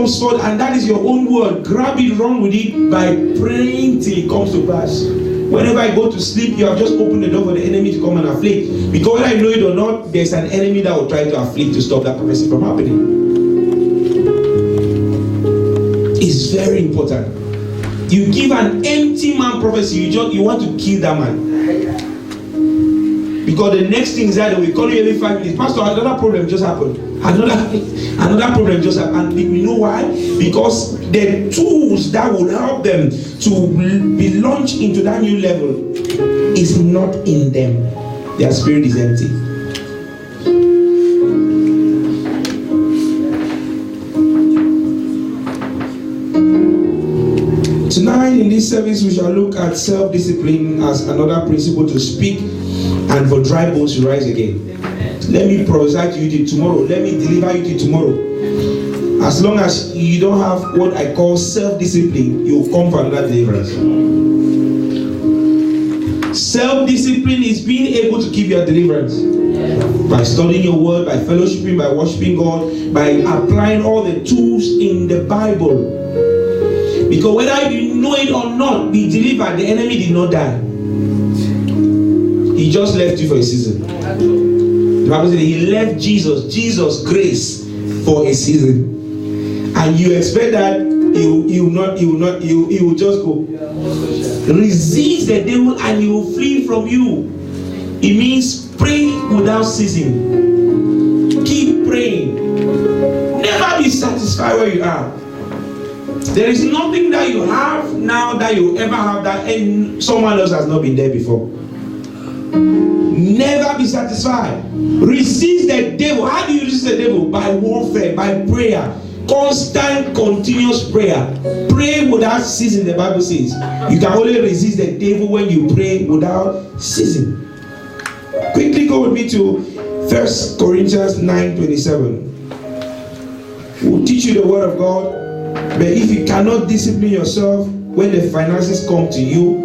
comes forth, and that is your own word. Grab it, run with it by praying till it comes to pass. Whenever I go to sleep, you have just opened the door for the enemy to come and afflict. Because whether I know it or not, there's an enemy that will try to afflict to stop that prophecy from happening. It's very important. You give an empty man prophecy, you want to kill that man. Because the next thing is that they will call you every 5 minutes. Pastor, another problem just happened. Another problem just happened. And we know why? Because the tools that will help them to be launched into that new level is not in them. Their spirit is empty. Tonight in this service we shall look at self-discipline as another principle to speak and for dry bones to rise again. Let me prophesy to you till tomorrow. Let me deliver you till tomorrow. As long as you don't have what I call self-discipline, you'll come for another deliverance. Self-discipline is being able to keep your deliverance. By studying your word, by fellowshipping, by worshiping God, by applying all the tools in the Bible. Because whether you know it or not, be delivered, the enemy did not die. He just left you for a season. The Bible said he left Jesus' grace for a season. And you expect that he will just go. Resist the devil and he will flee from you. It means pray without ceasing. Keep praying. Never be satisfied where you are. There is nothing that you have now that you ever have that and someone else has not been there before. Never be satisfied. Resist the devil. How do you resist the devil? By warfare, by prayer. Constant, continuous prayer. Pray without ceasing, the Bible says. You can only resist the devil when you pray without ceasing. Quickly go with me to 1 Corinthians 9:27. We'll teach you the word of God. But if you cannot discipline yourself when the finances come to you,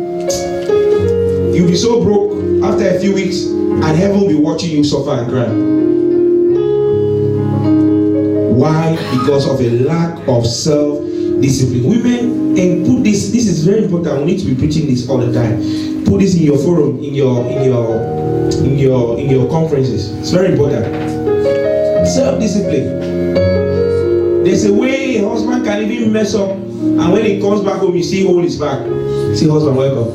you'll be so broke after a few weeks and heaven will be watching you suffer and cry. Why? Because of a lack of self-discipline. Women, and put this is very important. We need to be preaching this all the time. Put this in your forum, in your conferences. It's very important. Self-discipline. There's a way a husband can even mess up, and when he comes back home, you see hold his back. Say, husband, welcome.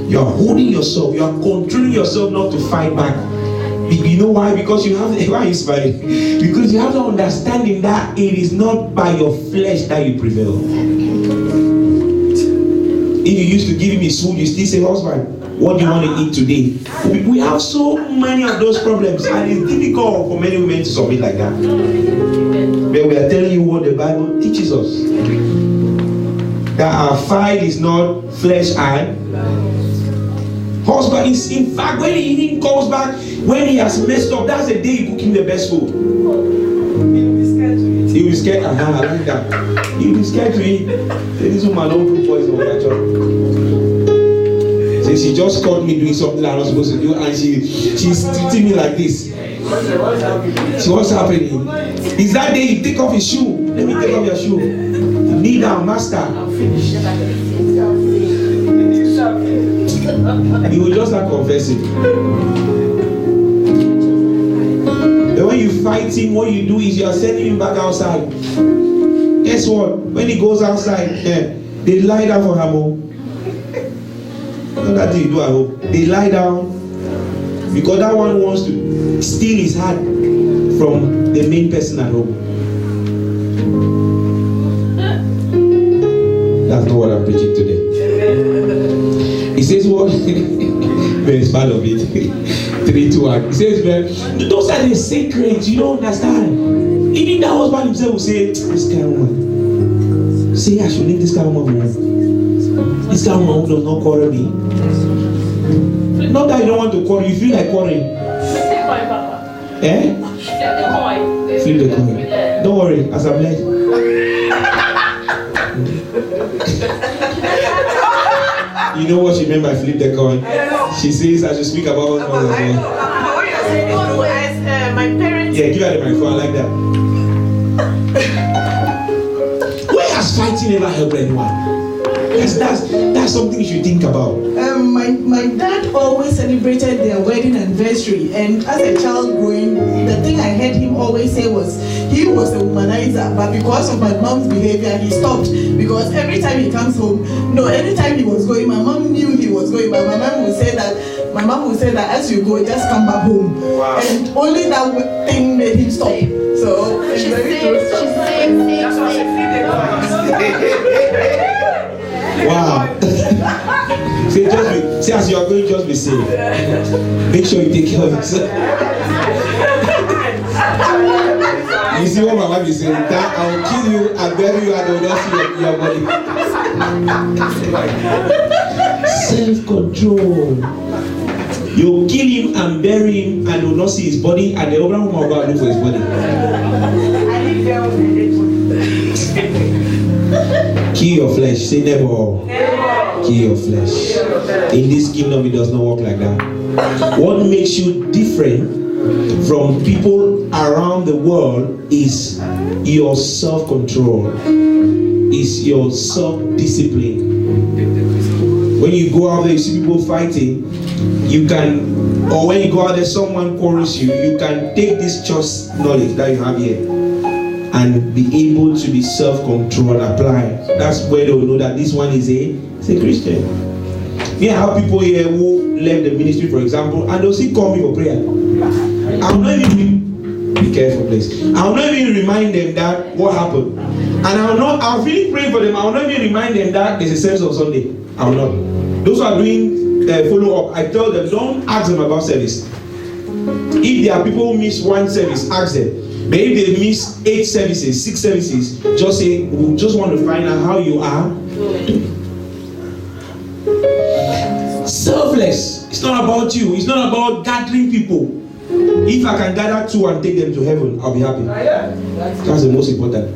You are holding yourself. You are controlling yourself not to fight back. You know why? Because you have. Why are you smiling? Because you have the understanding that it is not by your flesh that you prevail. If you used to give him his food, you still say, husband, what do you want to eat today? We have so many of those problems, and it's difficult for many women to submit like that. But we are telling you what the Bible teaches us. That our fight is not flesh and husband is, in fact, when he even comes back, when he has messed up, that's the day you cook him the best food. He'll be scared. I like that. He'll be scared to eat. This woman don't put poison on that job. So she just caught me doing something I'm not supposed to do, and she's treating me like this. So what's happening? Is that day you take off his shoe? Let me take off your shoe. Kneel down, master. He will just start confessing. But when you fight him, what you do is you are sending him back outside. Guess what? When he goes outside, they lie down for him. Not that thing you do at home. They lie down because that one wants to steal his heart from the main person at home. That's not what I'm preaching today. He says what? It's part of it. 3, 2, 1. He says, those are the secrets. You don't understand. Even the husband himself will say, this kind of woman. Say I should leave this kind of woman. This kind of woman who does not quarrel me. Not that you don't want to quarrel, you feel like quarreling. Eh? Flip the coin. Don't worry, as I'm led. You know what she meant by flip the coin? She says I should speak about husbands as well. My parents. Yeah, give her the microphone, I like that. never help anyone. That's something you should think about. My dad always celebrated their wedding anniversary, and as a child growing, the thing I heard him always say was he was a womanizer, but because of my mom's behavior, he stopped. Because every time he comes home, anytime he was going, my mom knew he was going, but my mom would say that as you go, just come back home. Wow. And only that thing made him stop. So it's very true. Wow. See, as you are going, just be safe. Make sure you take care of yourself. You see what my wife is saying? That I will kill you and bury you and I will not see your body. Self-control. You kill him and bury him and will not see his body, and the other woman will go and look for his body. Kill your flesh. Say never. Kill your flesh. In this kingdom, it does not work like that. What makes you different from people around the world is your self-control, is your self-discipline. When you go out there, you see people fighting, you can, or when you go out there, someone quarrels you, you can take this church knowledge that you have here and be able to be self-controlled and apply. That's where they will know that this one is a Christian. We have people here who left the ministry, for example, and they'll still call me for prayer. I'm not even, be careful please, I'll not even remind them that what happened. And I'll really pray for them. I'll not even remind them that there's a service on Sunday. I'll not. Those who are doing follow-up, I tell them, don't ask them about service. If there are people who miss one service, ask them. But if they miss 8 services, 6 services, just say, we just want to find out how you are doing. Selfless. It's not about you. It's not about gathering people. If I can gather 2 and take them to heaven, I'll be happy. That's the most important.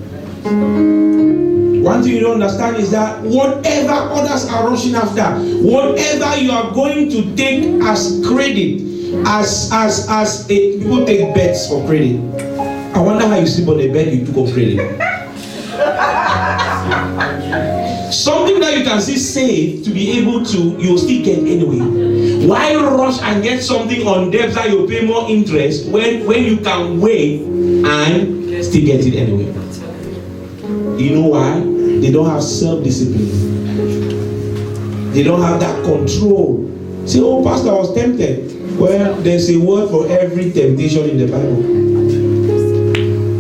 One thing you don't understand is that whatever others are rushing after, whatever you are going to take as credit, people take bets for credit. I wonder how you sleep on a bed you took on credit. Something that you can still save to be able to, you'll still get anyway. Why rush and get something on debt that you pay more interest when you can wait and still get it anyway? You know why? They don't have self-discipline. They don't have that control. Say, oh, pastor, I was tempted. Well, there's a word for every temptation in the Bible.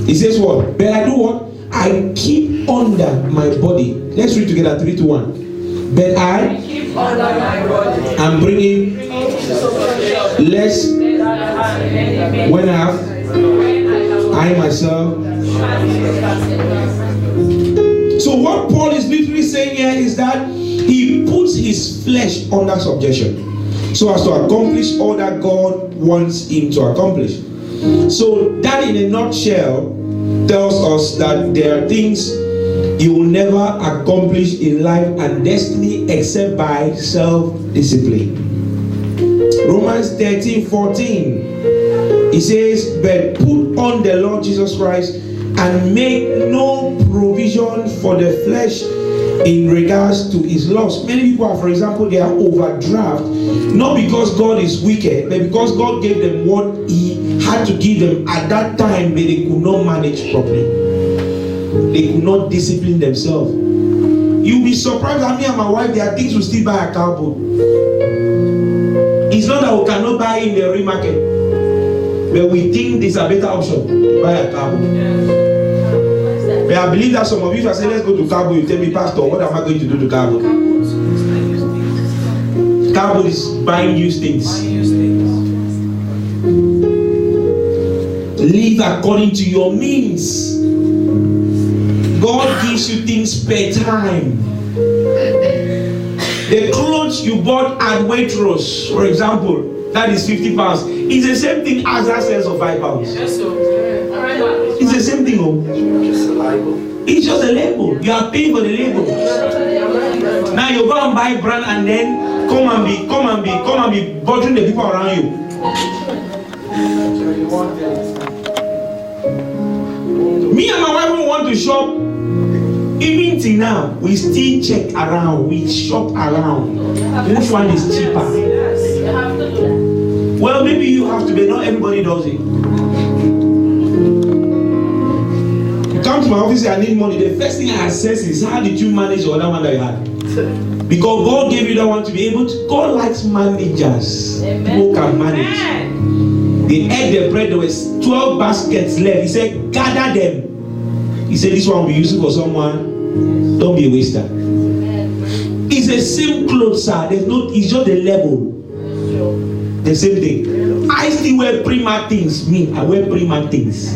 It says what? But I do what? I keep under my body. Let's read together, 3, 2, 1. But I keep under my body. I'm bringing less when I myself. So what Paul is literally saying here is that he puts his flesh under subjection so as to accomplish all that God wants him to accomplish. So that in a nutshell tells us that there are things you will never accomplish in life and destiny except by self-discipline. Romans 13:14, it says, but put on the Lord Jesus Christ and make no provision for the flesh in regards to his lust. Many people are, for example, they are overdraft, not because God is wicked, but because God gave them what he had to give them at that time, but they could not manage properly. They could not discipline themselves. You'll be surprised that me and my wife, there are things we still buy at Cabo. It's not that we cannot buy in the remarket, but we think there's a better option to buy at Cabo. But I believe that some of you, if I say let's go to Cabo, you tell me, Pastor, what am I going to do to Cabo? Cabo is buying used things. Live according to your means. God gives you things per time. The clothes you bought at Waitrose, for example, that is 50 pounds. It's the same thing as that sells for 5 pounds. It's the same thing. It's just a label. You are paying for the label. Now you go and buy brand and then come and be bothering the people around you. Me and my wife want to shop Even till now, we still check around, we shop around. Which one is cheaper? Well, maybe you have to, but not everybody does it. You come to my office and I need money. The first thing I assess is how did you manage the other one that you had? Because God gave you that one to be able to. God likes managers. Who can manage. They ate the bread. There was 12 baskets left. He said, gather them. He said, this one will be useful for someone. Don't be a waster. It's the same clothes, sir. There's no. It's just the level. The same thing. I still wear Prima things. Me, I wear Prima things.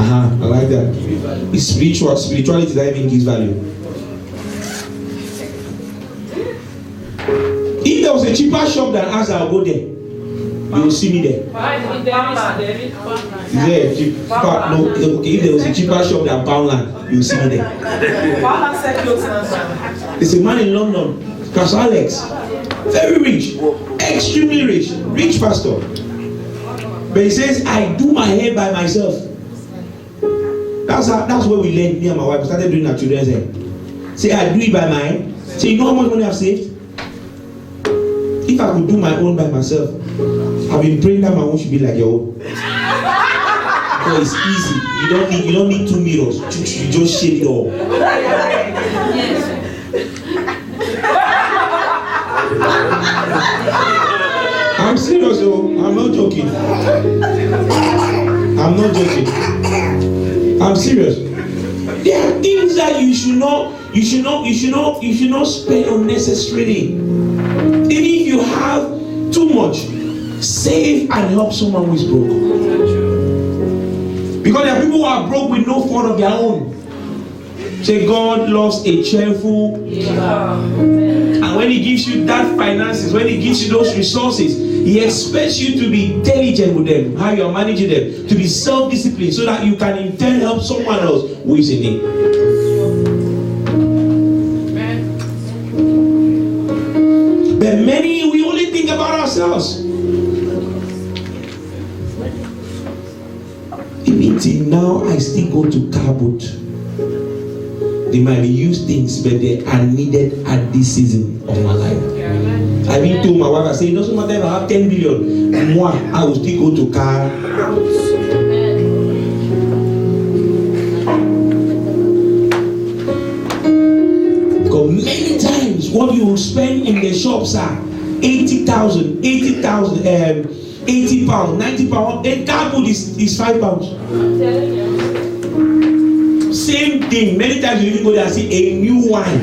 I like that. It's spiritual. Spirituality that even gives value. If there was a cheaper shop than us, I'll go there. You will see me there. Is there a cheaper? No. Okay, if there was a cheaper shop than Poundland, you will see me there. There's a man in London, Pastor Alex, very rich, extremely rich pastor. But he says, I do my hair by myself. That's where we learned, me and my wife. We started doing our children's hair. Say, I do it by my hand. Say, you know how much money I've saved? If I could do my own by myself, I've been praying that my own should be like your own. Because it's easy. You don't need 2 mirrors. You just shave it all. I'm serious though. I'm not joking. I'm serious. There are things that you should not spend unnecessarily. Even if you have too much, save and help someone who is broke. Because there are people who are broke with no fault of their own. Say God loves a cheerful. And when He gives you that finances, when He gives you those resources, He expects you to be diligent with them, how you are managing them, to be self-disciplined, so that you can in turn help someone else who is in need. But many, we only think about ourselves. Even till now, I still go to car boot. They might be used things, but they are needed at this season of my life. I even told my wife, I said, it doesn't matter if I have 10 billion, moi, I will still go to car. Because many times, what you will spend in the shops are 80,000, 80,000, 80 pounds, 90 pounds. A car boot is 5 pounds. Same thing. Many times you even go there and see a new wine.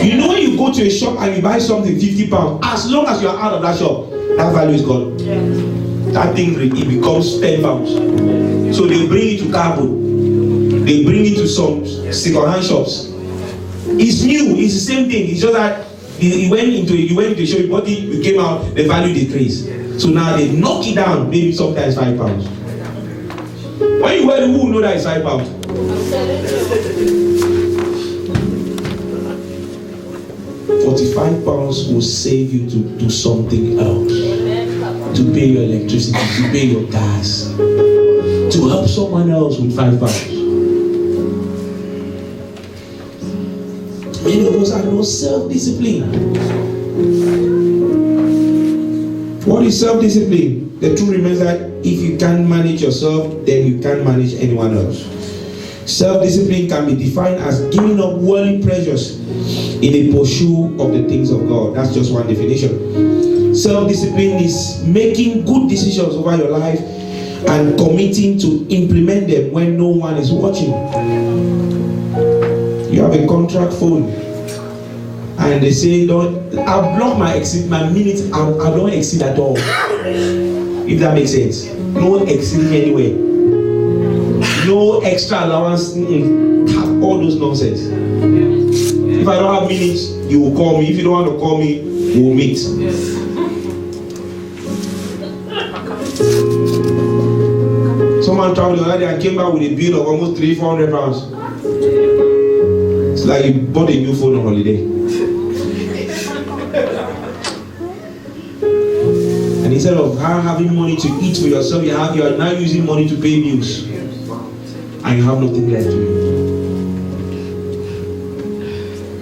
You know when you go to a shop and you buy something 50 pounds, as long as you are out of that shop, that value is gone. That thing it becomes 10 pounds. So they bring it to Cabo. They bring it to some second-hand shops. It's new. It's the same thing. It's just that you went into a shop, you bought it, you came out, the value decreased. So now they knock it down, maybe sometimes 5 pounds. When you wear the wool, know that it's 5 pounds. £45 will save you to do something else. To pay your electricity, to pay your gas, to help someone else with £5. Many of us are not self-disciplined. What is self-discipline? The truth remains that if you can't manage yourself, then you can't manage anyone else. Self-discipline can be defined as giving up worldly pleasures in the pursuit of the things of God. That's just one definition. Self-discipline is making good decisions over your life and committing to implement them when no one is watching. You have a contract phone and they say, I'll block my minutes, I don't exceed at all. If that makes sense. No exceeding anywhere. No extra allowance. All those nonsense. If I don't have minutes, you will call me. If you don't want to call me, we'll meet. Someone traveled the other day and came back with a bill of almost £300-400. It's like you bought a new phone on holiday. And And instead of having money to eat for yourself, you are now using money to pay bills. And you have nothing left to you.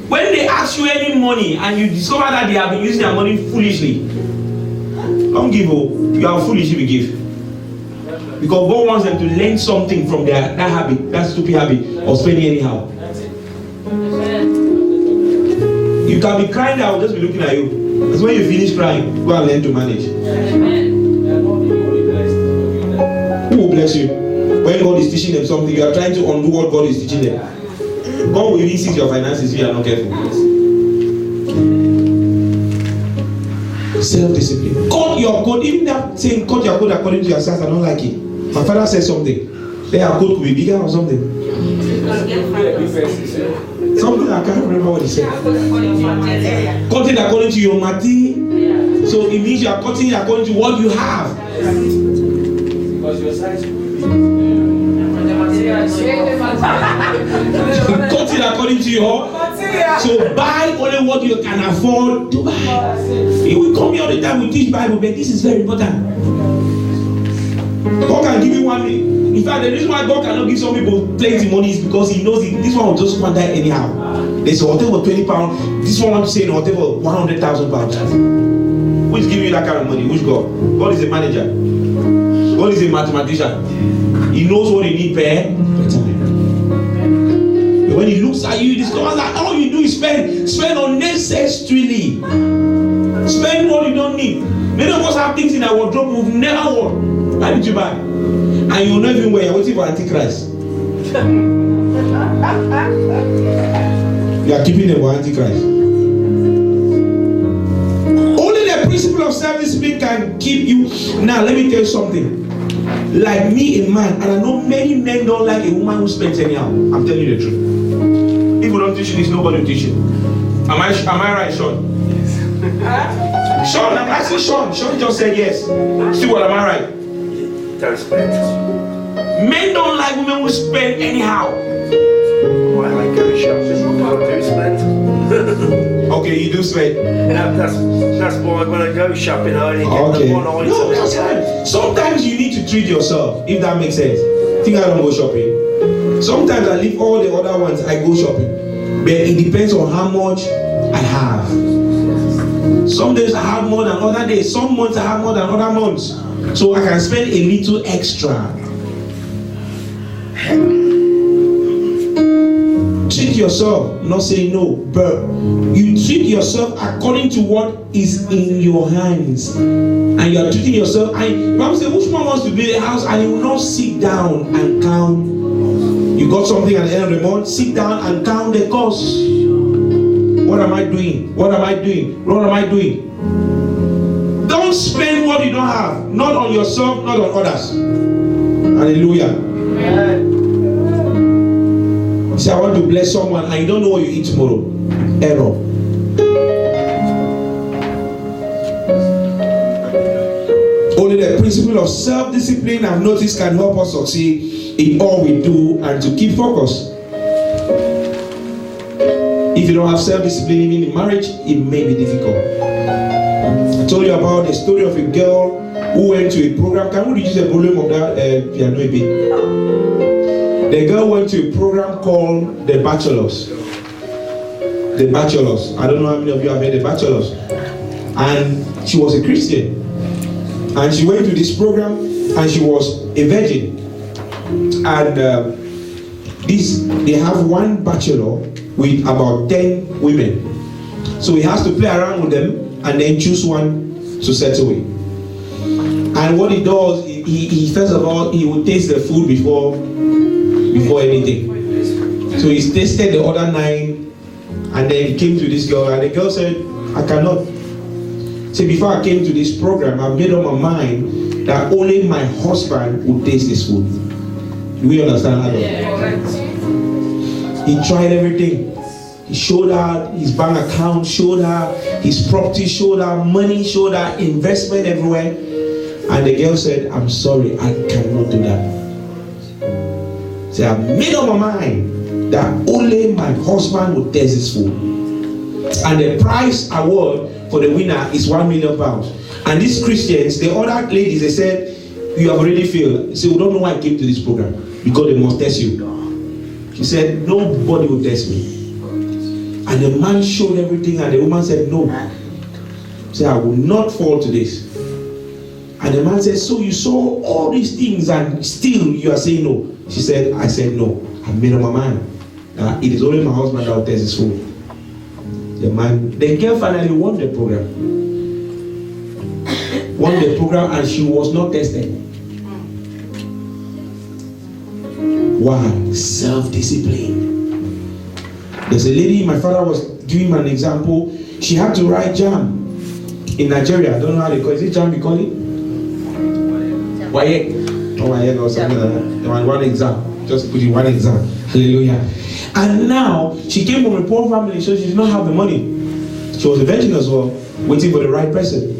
When they ask you any money and you discover that they have been using their money foolishly, don't give up. You are foolish if you give. Because God wants them to learn something from that habit, that stupid habit of spending anyhow. You can be crying, I will just be looking at you. Because when you finish crying, go and learn to manage. Who will bless you? When God is teaching them something, you are trying to undo what God is teaching them. God will really seize your finances if you are not careful. Self-discipline. Cut your code. Even that saying cut your code according to your size, I don't like it. My father said something. Then our code could be bigger or something. Something I can't remember what he said. Cut it according to your mati. So it means you are cutting it according to what you have. Because your size will Cut it according to your. So buy only what you can afford to buy. He will come here all the time, we teach Bible, but this is very important. God can give you 1 million. In fact, the reason why God cannot give some people plenty money is because He knows this one will just squander anyhow. They say whatever £20, this one wants to say whatever £100,000. Who is giving you that kind of money? Which God? God is a manager. God is a mathematician. He knows what you need per time. When He looks at you, He discovers that all you do is spend unnecessarily. Spend what you don't need. Many of us have things in our wardrobe we've never worn. Why did you buy? And you will not even wear. You're waiting for Antichrist. You are keeping them for Antichrist. Only the principle of self-discipline can keep you. Now, let me tell you something. Like me, a man, and I know many men don't like a woman who spends anyhow. I'm telling you the truth. If we don't teach you this, nobody will teach you. Am I right, Sean? Yes. Sean, I'm asking Sean. Sean just said yes. See what, am I right? don't spend. Men don't like women who spend anyhow. Why I go shopping, I do spend. Okay, you do spend. No, that's why when I go shopping, I only get the one item. No, that's right. Sometimes you need to treat yourself, if that makes sense. Think I don't go shopping. Sometimes I leave all the other ones, I go shopping. But it depends on how much I have. Some days I have more than other days. Some months I have more than other months. So I can spend a little extra. Treat yourself, not saying no, but you treat yourself according to what is in your hands. And you are treating yourself. And Bible says, which one wants to build a house and you will not sit down and count? You got something at the end of the month, sit down and count the cost. What am I doing? What am I doing? What am I doing? Don't spend what you don't have. Not on yourself, not on others. Hallelujah. You say, I want to bless someone and you don't know what you eat tomorrow. Error. Only the principle of self-discipline, I've noticed, can help us succeed in all we do and to keep focus. If you don't have self-discipline even in marriage, it may be difficult. I told you about the story of a girl who went to a program. Can we reduce the volume of that piano a bit? The girl went to a program called The Bachelors. The Bachelors. I don't know how many of you have heard The Bachelors. And she was a Christian. And she went to this program and she was a virgin. And they have one bachelor with about 10 women. So he has to play around with them and then choose one to settle with. And what he does, he first of all, he will taste the food before anything. So he tasted the other 9 and then he came to this girl and the girl said, I cannot. So before I came to this program, I made up my mind that only my husband would taste this food. Do we understand that? Yeah. He tried everything. He showed her his bank account, showed her his property, showed her money, showed her investment everywhere. And the girl said, I'm sorry, I cannot do that. So I made up my mind that only my husband would taste this food. And the prize award for the winner is £1 million. And these Christians, the other ladies, they said, you have already failed. So we don't know why I came to this program. Because they must test you. She said, nobody will test me. And the man showed everything, and the woman said, no. She said, I will not fall to this. And the man said, so you saw all these things and still you are saying no? She said, I said no. I made up my mind. It is only my husband that will test his food. The girl finally won the program. Won the program, and she was not tested. Why? Self-discipline. There's a lady, my father was giving an example. She had to write JAMB in Nigeria. I don't know how they call it. Is it JAMB you call it? WAEC. Or WAEC or something like that. One exam. Just put in one exam. Hallelujah. And now, she came from a poor family, so she did not have the money. She was a virgin as well, waiting for the right person.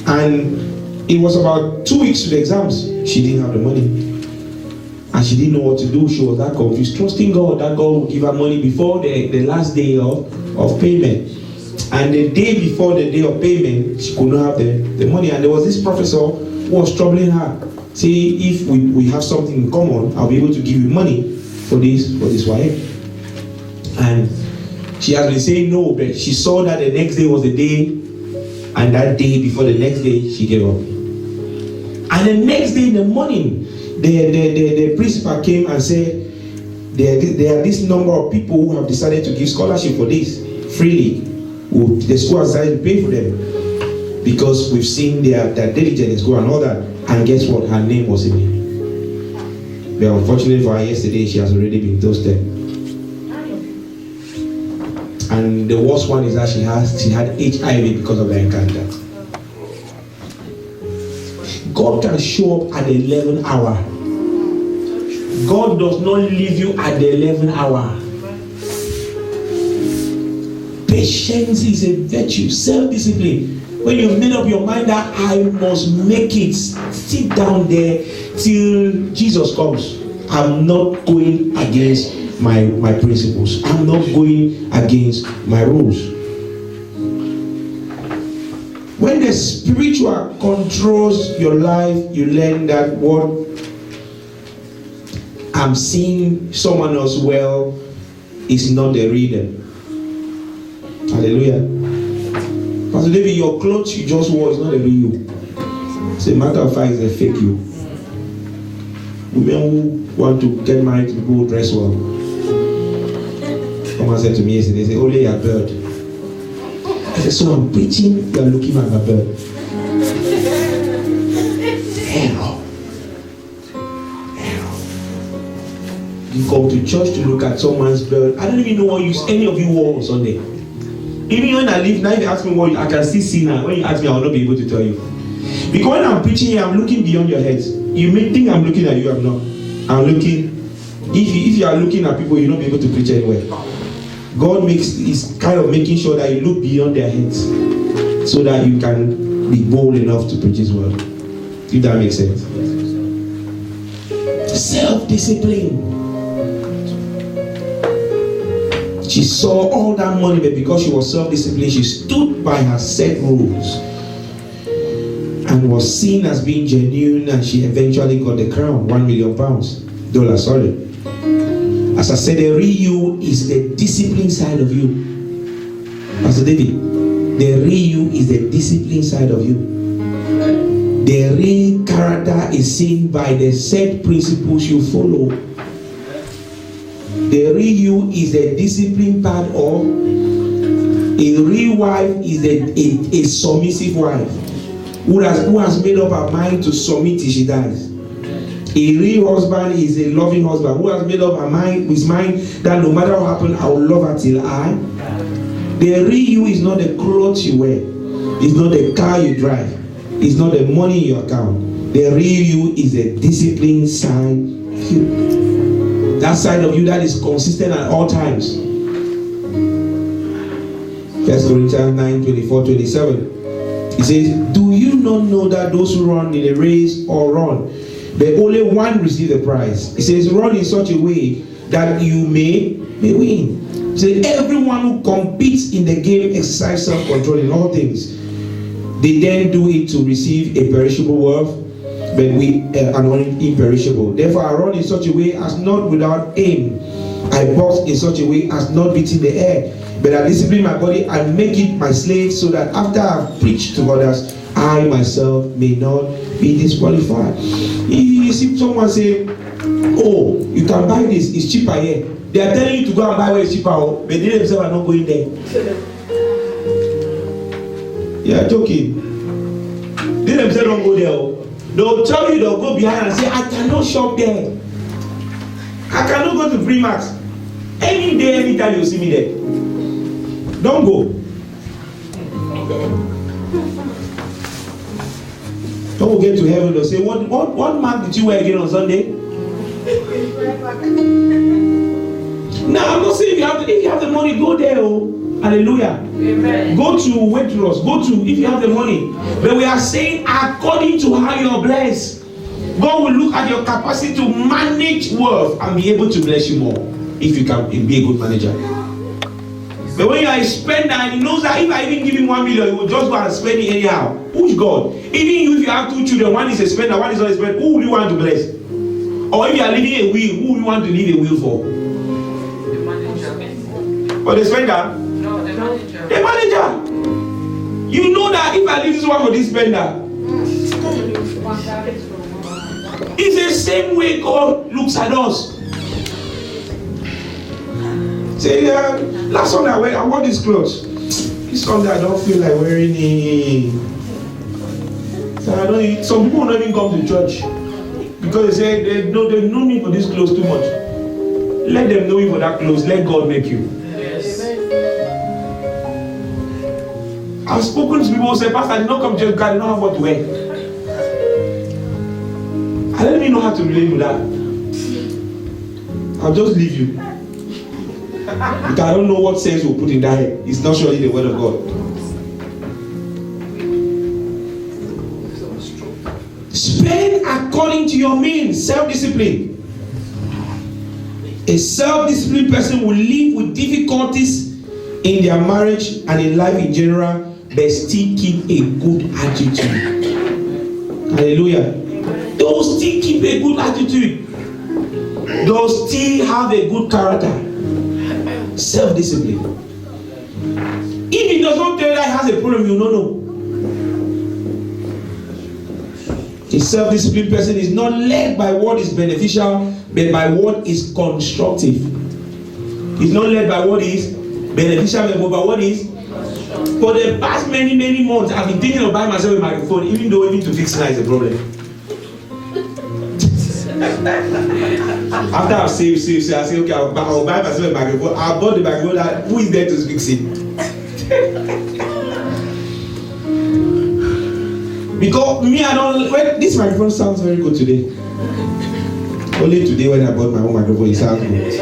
And it was about 2 weeks to the exams. She didn't have the money. And she didn't know what to do. She was that confused, trusting God that God would give her money before the last day of payment. And the day before the day of payment, she could not have the money. And there was this professor who was troubling her. Say, if we have something in common, I'll be able to give you money for this wife. And she has been saying no, but she saw that the next day was the day, and that day before the next day, she gave up. And the next day in the morning, the principal came and said, there are this number of people who have decided to give scholarship for this freely. The school has decided to pay for them because we've seen their diligence in school and all that. And guess what? Her name was in it. But unfortunately for her, yesterday she has already been toasted. And the worst one is that she had HIV because of the encounter. God can show up at the 11th hour. God does not leave you at the 11th hour. Patience is a virtue. Self-discipline. When you made up your mind that I must make it, sit down there till Jesus comes. I'm not going against my principles. I'm not going against my rules. When the spiritual controls your life, you learn that what I'm seeing someone else well is not the reader. Hallelujah. Pastor David, your clothes you just wore is not a real you. It's a matter of fact, it's a fake you. Women who want to get married to people who dress well. Someone said to me yesterday, they say, only a bird. I said, so I'm preaching, you are looking like a bird. Error. You come to church to look at someone's bird. I don't even know what any of you wore on Sunday. Even when I leave, now if you ask me what I can still see now. When you ask me, I will not be able to tell you. Because when I'm preaching here, I'm looking beyond your heads. You may think I'm looking at you, I'm not. I'm looking. If you are looking at people, you'll not be able to preach anywhere. God is kind of making sure that you look beyond their heads so that you can be bold enough to preach His word. If that makes sense. Self-discipline. She saw all that money, but because she was self-disciplined, she stood by her set rules and was seen as being genuine, and she eventually got the crown, $1 million. Sorry. As I said, the real you is the discipline side of you. Pastor David, the real you is the discipline side of you. The real character is seen by the set principles you follow. The real you is the discipline part of a real wife is a submissive wife who has made up her mind to submit till she dies. A real husband is a loving husband who has made up his mind that no matter what happens, I will love her till I. The real you is not the clothes you wear. It's not the car you drive. It's not the money in your account. The real you is the disciplined side of you. That side of you that is consistent at all times. 1 Corinthians 9:24-27. It says, do you not know that those who run in a race or run, but only one receive the prize? It says, run in such a way that you may win. It says, everyone who competes in the game exercises self-control in all things. They then do it to receive a perishable wealth, but we are not imperishable. Therefore, I run in such a way as not without aim. I box in such a way as not beating the air, but I discipline my body and make it my slave, so that after I have preached to others, I myself may not be disqualified. If you see someone say, "Oh, you can buy this, it's cheaper here," they are telling you to go and buy where it's cheaper, but they themselves are not going there. They are joking. They themselves don't go there. They'll tell you, they'll go behind and say, "I cannot shop there. I cannot go to Primax. Any day, anytime you see me there." Don't go. Don't go get to heaven. They'll say, what mark did you wear again on Sunday? Now, I'm not saying if you have the money, go there. Oh, hallelujah. Amen. Go to Waitrose. Go to, if you have the money. But we are saying according to how you're blessed. God will look at your capacity to manage wealth and be able to bless you more if you can be a good manager. But when you are a spender and he knows that if I even give him 1 million, he will just go and spend it anyhow. Who's God? Even if you have 2 children, one is a spender, one is not a spender, who would you want to bless? Or if you are leaving a will, who would you want to leave a will for? The manager. For the spender? No, the manager. The manager. You know that if I leave this one for this spender, it's the same way God looks at us. Say, last Sunday I wore this clothes. This Sunday I don't feel like wearing it. So some people don't even come to church because they say they know me for this clothes too much. Let them know you for that clothes. Let God make you. Yes. I've spoken to people who say, "Pastor, I did not come to church because I did not have what to wear." I don't even know how to relate with that. I'll just leave you. Because I don't know what sense we'll put in that head. It's not surely the word of God. Spend according to your means. Self-discipline. A self-disciplined person will live with difficulties in their marriage and in life in general, but still keep a good attitude. Hallelujah. They'll still keep a good attitude. They'll still have a good character. Self-discipline. If he does not tell you that he has a problem, you don't know. A self-disciplined person is not led by what is beneficial, but by what is constructive. He's not led by what is beneficial, but by what is. For the past many months, I've been thinking of buying myself a microphone, even though to fix it is a problem. After I've saved, I say, okay, I'll buy myself a microphone. I bought the microphone. Who is there to fix it? Because me, this microphone sounds very good today. Only today when I bought my own microphone, it sounds good.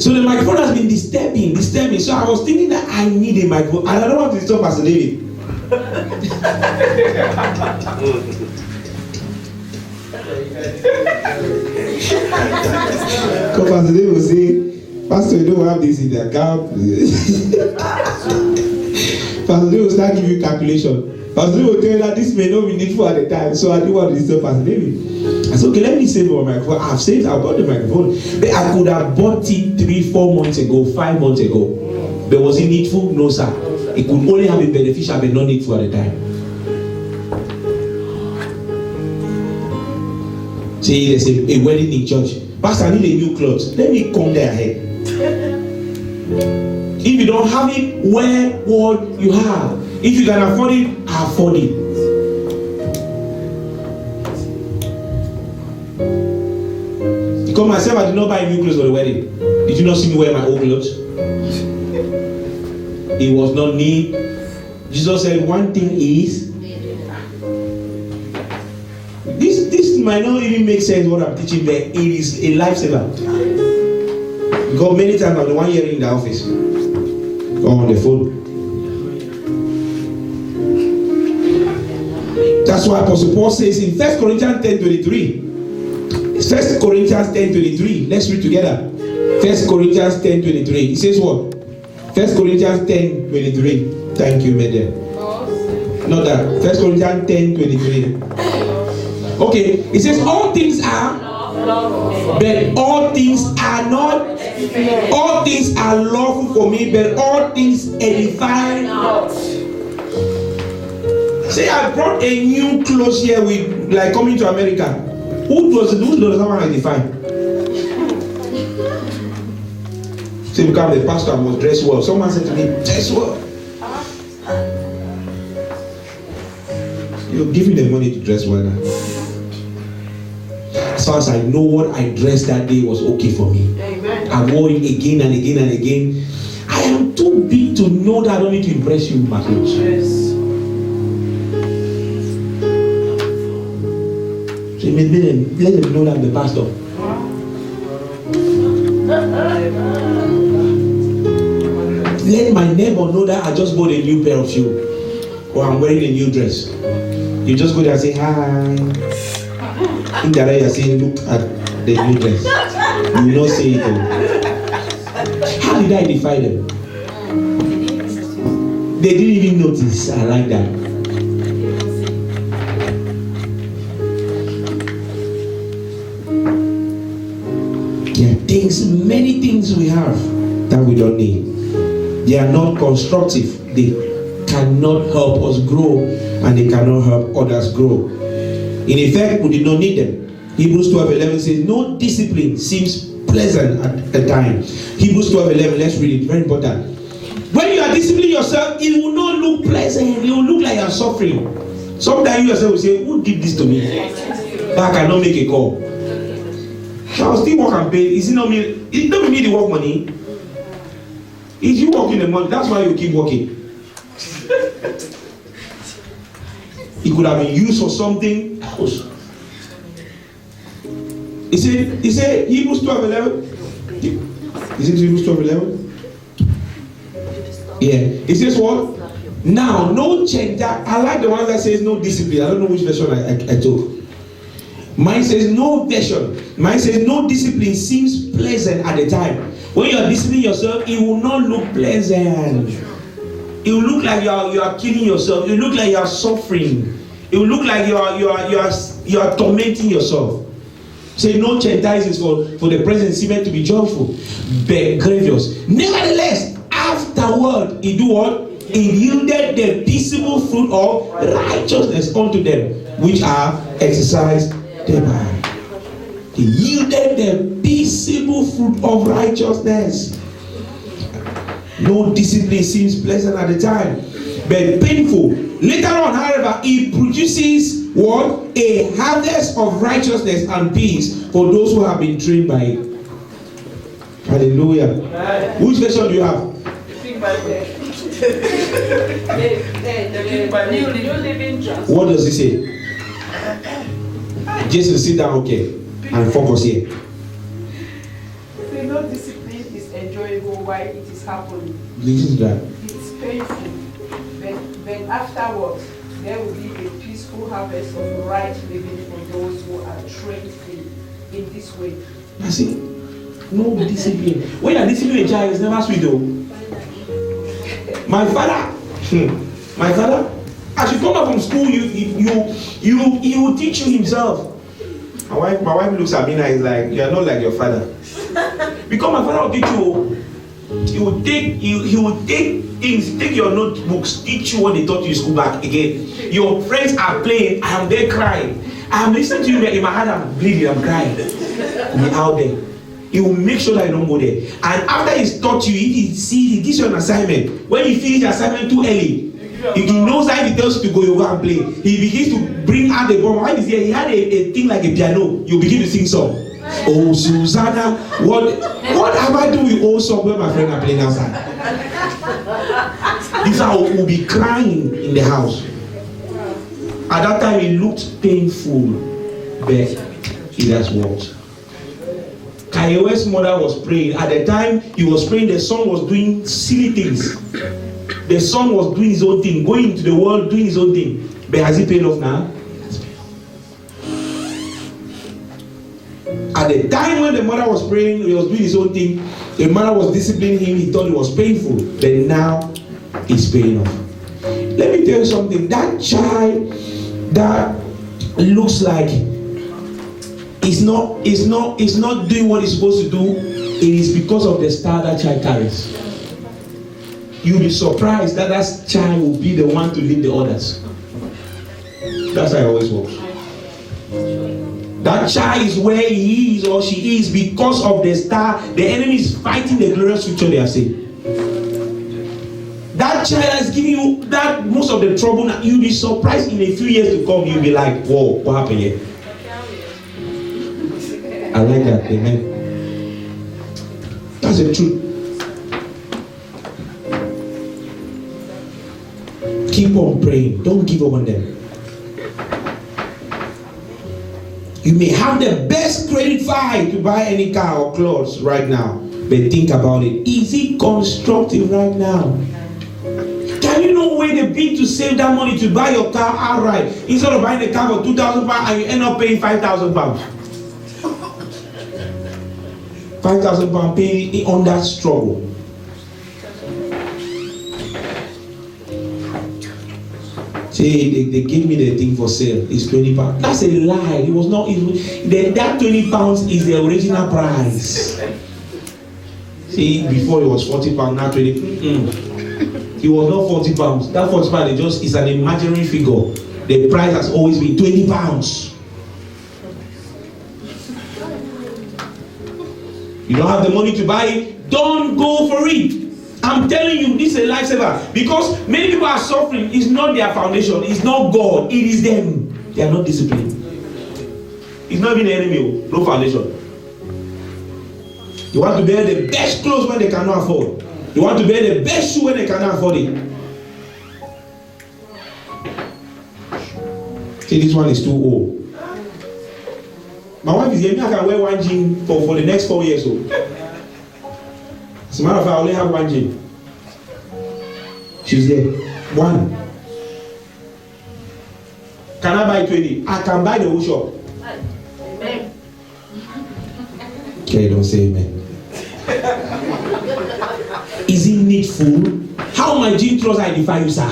So the microphone has been disturbing. So I was thinking that I need a microphone, and I don't want to disturb Pastor David. Because Pastor David will say, "Pastor, you don't have this in the account." Pastor David will start giving you calculation. Pastor David will tell you that this may not be needful at the time, so I don't want to disturb Pastor David. I said, okay, let me save my microphone. I've bought the microphone. But I could have bought it 3-4 months ago, 5 months ago. But was it needful? No, sir. It could only have been beneficial, but not needful at the time. See, there's a wedding in church. Pastor, I need a new clothes. Let me comb their hair. If you don't have it, wear what you have. If you can afford it, afford it. Because myself, I did not buy new clothes for the wedding. Did you not see me wear my old clothes? It was not need. Jesus said, one thing is, this might not even make sense what I'm teaching, but it is a lifesaver. Because many times I'm the one hearing in the office or on the phone. That's why Apostle Paul says in 1 Corinthians 10:23. 1 Corinthians 10:23. Let's read together. 1 Corinthians 10:23. He says what? 1 Corinthians 10:23. Thank you, Media. Not that. 1 Corinthians 10:23. Okay, it says all things are, but all things are not. All things are lawful for me, but all things edify not. Say I brought a new clothes here with like coming to America. Who does someone edify? Say become the pastor, I must dress well. Someone said to me, dress well. You're giving them money to dress well now. As far as I know, what I dressed that day was okay for me. Amen. I wore it again and again and again. I am too big to know that I don't need to impress you with my clothes. Yes. So let them know that I'm the pastor. Let my neighbor know that I just bought a new pair of shoes or I'm wearing a new dress. You just go there and say hi. In the area, saying, look at the new dress. You will not say it. How did I defy them? They didn't even notice. I like that. There are things, many things we have that we don't need. They are not constructive. They cannot help us grow, and they cannot help others grow. In effect, we did not need them. Hebrews 12:11 says, no discipline seems pleasant at the time. Hebrews 12:11, let's read it, very important. When you are disciplining yourself, it will not look pleasant. It will look like you are suffering. Sometimes you yourself will say, who did this to me? But I cannot make a call. I'll still work and pay. Is it not me? It don't need the work money. If you work in the money, that's why you keep working. It could have been used for something else. He said Hebrews 12:11. Is it Hebrews 12:11? Yeah. It says what? Now, no change. I like the one that says no discipline. I don't know which version I took. Mine says no version. Mine says no discipline seems pleasant at the time. When you are disciplining yourself, it will not look pleasant. It will look like you are killing yourself. It will look like you are suffering. It will look like you are tormenting yourself. Say no chastisement for the present seemeth to be joyful, but grievous. Nevertheless, afterward, he do what? He yielded the peaceable fruit of righteousness unto them which are exercised thereby. He yielded the peaceable fruit of righteousness. No discipline seems pleasant at the time, but painful. Later on, however, it produces what? A harvest of righteousness and peace for those who have been trained by it. Hallelujah. Which version do you have? What does it say? Just sit down, okay, and focus here. Say no discipline is enjoyable while it is happening. Listen to that. It's painful, but afterwards there will be a peaceful harvest of right living for those who are trained in this way. That's it. No discipline. When you discipline a child, it's never sweet though. My father, as you come back from school, he will teach you himself. My wife looks at me and is like, you are not like your father. Because my father will teach you. He will take things, take your notebooks, teach you what they taught you in school back again. Your friends are playing, I am there crying. I am listening to you in my heart, I'm bleeding, I'm crying. Be out there. He will make sure that you don't go there. And after he's taught you, if he gives you an assignment, when you finish the assignment too early, if he knows that if he tells you to go, you go and play. He begins to bring out the bomb. When he's here, he had a thing like a piano. You begin to sing song. Oh, Susanna, what have I done with old song when my friend are playing outside? This house will be crying in the house. At that time, it looked painful, but it has worked. Kanye West's mother was praying. At the time he was praying, the son was doing silly things. The son was doing his own thing, going into the world, doing his own thing. But has he paid off now? At the time when the mother was praying, he was doing his own thing. The mother was disciplining him. He thought it was painful. But now it's paying off. Let me tell you something. That child that looks like it's not doing what it's supposed to do, it is because of the star that child carries. You'll be surprised that that child will be the one to lead the others. That's how it always works. That child is where he is or she is because of the star. The enemy is fighting the glorious future they are seeing. That child is giving you that most of the trouble. You'll be surprised in a few years to come. You'll be like, whoa, what happened here? I like that. Amen. That's the truth. Keep on praying. Don't give up on them. You may have the best credit file to buy any car or clothes right now, but think about it. Is it constructive right now? Can you not wait a bit to save that money to buy your car outright instead of buying a car for £2,000 and you end up paying £5,000? £5,000 paying on that struggle. Say they gave me the thing for sale. It's £20. That's a lie. It was not even that £20 is the original price. See, before it was £40, now 20. It was not £40. That £40 is an imaginary figure. The price has always been £20. You don't have the money to buy it, don't go for it. I'm telling you, this is a lifesaver. Because many people are suffering. It's not their foundation. It's not God. It is them. They are not disciplined. It's not even the enemy. No foundation. You want to wear the best clothes when they cannot afford. You want to wear the best shoe when they cannot afford it. See, this one is too old. My wife is here. I can wear one jean for the next 4 years old. As a matter of fact, I only have one jean. She's there. One. Can I buy 20? I can buy the whole shop. Amen. Okay, don't say amen. Is it needful? How my jean trousers identify you, sir?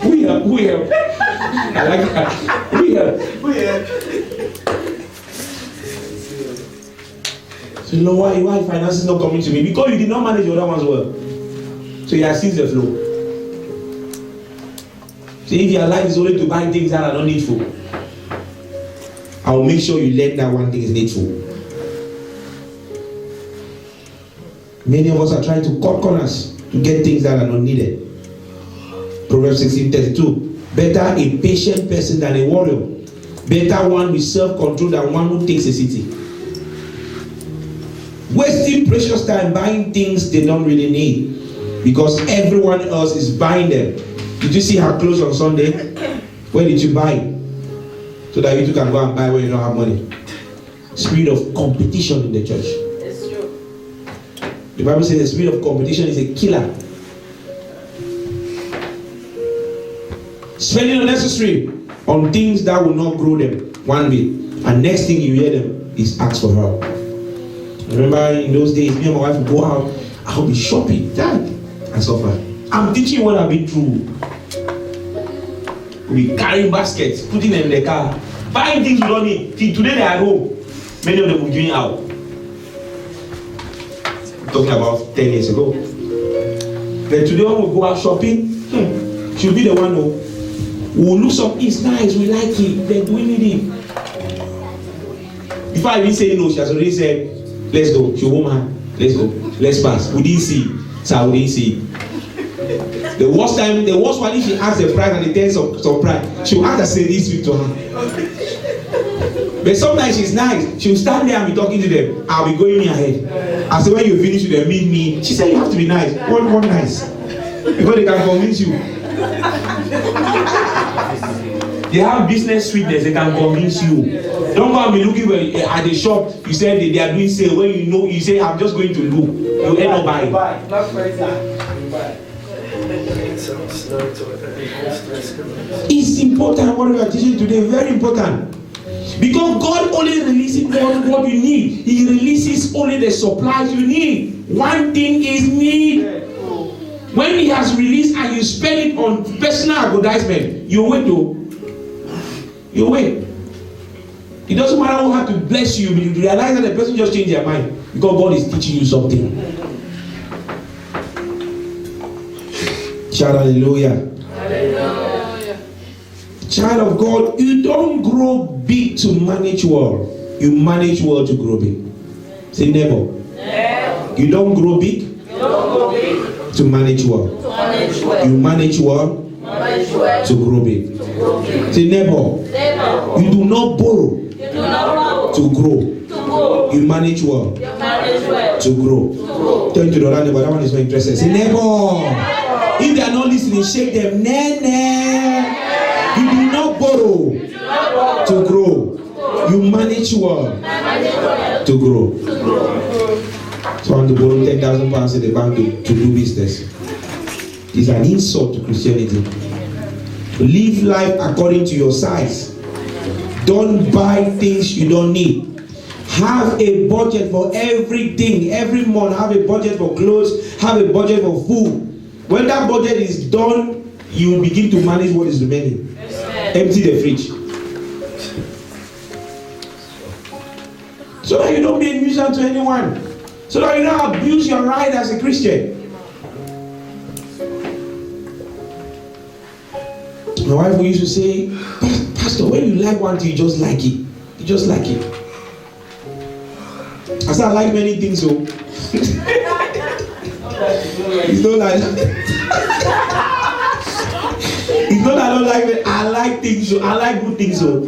We help. I like that. We help. So you know why finance is not coming to me? Because you did not manage the other ones well. So you have seized the flow. So if your life is only to buy things that are not needful, I will make sure you learn that one thing is needful. Many of us are trying to cut corners to get things that are not needed. Proverbs 16:32. Better a patient person than a warrior. Better one with self-control than one who takes a city. Wasting precious time buying things they don't really need because everyone else is buying them. Did you see her clothes on Sunday? Where did you buy it? So that you two can go and buy when you don't have money. Spirit of competition in the church. It's true. The Bible says the spirit of competition is a killer. Spending unnecessary on things that will not grow them one bit. And next thing you hear them is ask for help. I remember in those days, me and my wife would go out, I'll be shopping, Dad, and suffer. I'm teaching what I've been through. We'll be carrying baskets, putting them in the car, buying things we don't need. Till today they are at home. Many of them will doing out. I'm talking about 10 years ago. Then today when we go out shopping, she'll be the one who will look something, it's nice, we like it, then do we need it? Before I even say no, she has already said, let's go. She woman, let's go. Let's pass. We didn't see. So we didn't see. The worst one if she asks the price and it tells some price, she'll ask her say this week to her. But sometimes she's nice. She'll stand there and be talking to them. I'll be going ahead. I say when you finish with them, meet me. She said you have to be nice. What nice? Because they can convince you. They have business sweetness, they can convince you. Don't go and be looking at the shop. You said they are doing sale. When you know, you say, I'm just going to look. You end up buying. It's important what we are teaching today, very important. Because God only releases what you need. He releases only the supplies you need. One thing is need. When He has released and you spend it on personal aggrandizement, you wait though. You wait. It doesn't matter who had to bless you, but you realize that the person just changed their mind because God is teaching you something. Shout hallelujah. Hallelujah. Child of God, you don't grow big to manage well. You manage well to grow big. Say neighbor. You don't grow big to manage well. You manage well to grow big. Say neighbor. You do not borrow to grow. You manage well to grow. Tell you to the other neighbor, that one is not interested. Say neighbor. If they are not listening, shake them. Nene. You do not borrow to grow. You manage well to grow. So I want to borrow 10,000 pounds in the bank to do business. It's an insult to Christianity. Live life according to your size. Don't buy things you don't need. Have a budget for everything. Every month, have a budget for clothes. Have a budget for food. When that budget is done, you will begin to manage what is remaining. Empty the fridge. So that you don't be a nuisance to anyone. So that you don't abuse your right as a Christian. My wife used to say, Pastor, when you like one thing, you just like it. You just like it. I said, I like many things, so. It's not like it's not that I don't like it. I like things, so I like good things, so.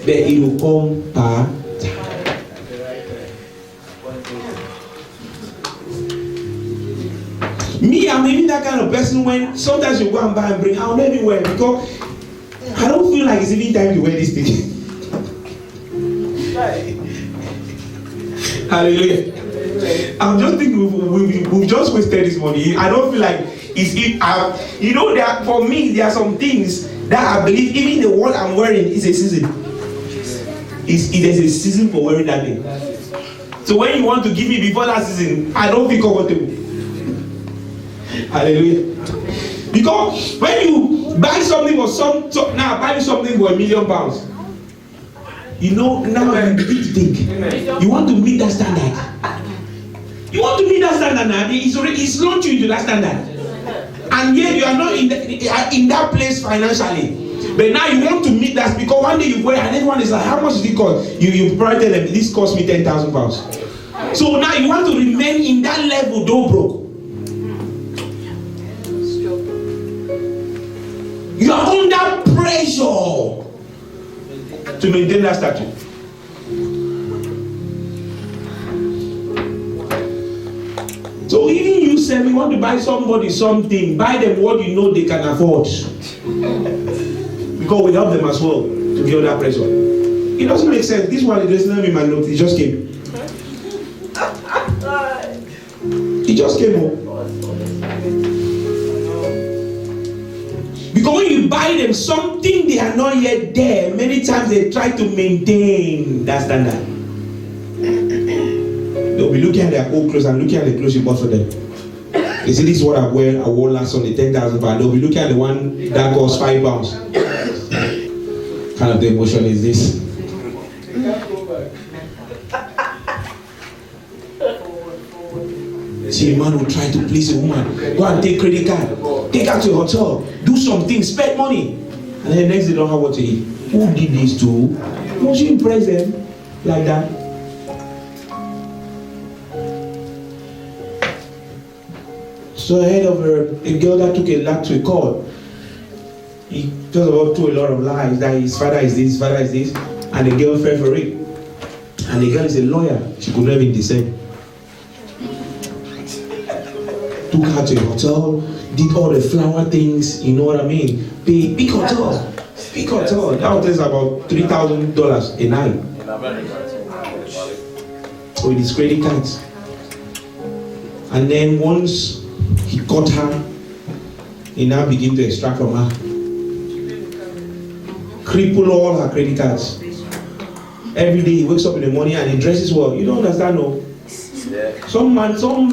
But it will come back. Me, I'm even that kind of person when sometimes you go and buy and bring, I'll never wear because I don't feel like it's even time to wear this thing. Hallelujah. I'm just thinking we've just wasted this money. I don't feel like it's you know that for me there are some things that I believe even the one I'm wearing is a season. There's a season for wearing that thing. So when you want to give me before that season, I don't feel comfortable. Hallelujah. Because when you buy something for now buy something for £1 million, you know now you begin to think you want to meet that standard. You want to meet that standard now. It's launched you into that standard, and yet you are not in that place financially. But now you want to meet that because one day you go and everyone is like, how much does it cost? You probably tell them this cost me £10,000. So now you want to remain in that level, though broke. You are under pressure to maintain that status. So even you say you want to buy somebody something, buy them what you know they can afford. Because we help them as well to get under pressure. It doesn't make sense. This one, it doesn't have in my notes. It just came. It just came home. Because when you buy them something they are not yet there, many times they try to maintain that standard. They'll be looking at their old clothes and looking at the clothes you bought for them. They say this is what I wore last Sunday, £10,000. They'll be looking at the one that costs £5. Kind of the emotion is this. See, a man will try to please a woman. Go and take credit card. Take her to a hotel. Do something. Spend money. And then the next day, they don't have what to eat. Who did this to? Must you impress them like that? So ahead of her, a girl that took a lad to a court. He first of all told a lot of lies that his father is this, his father is this. And the girl fell for it. And the girl is a lawyer. She could not even descend. Took her to a hotel, did all the flower things, you know what I mean? Big hotel. Big hotel. That hotel is about $3,000 a night. With his credit cards. And then once He caught her. He now began to extract from her. Cripple all her credit cards. Every day he wakes up in the morning and he dresses well. You don't understand, no? Some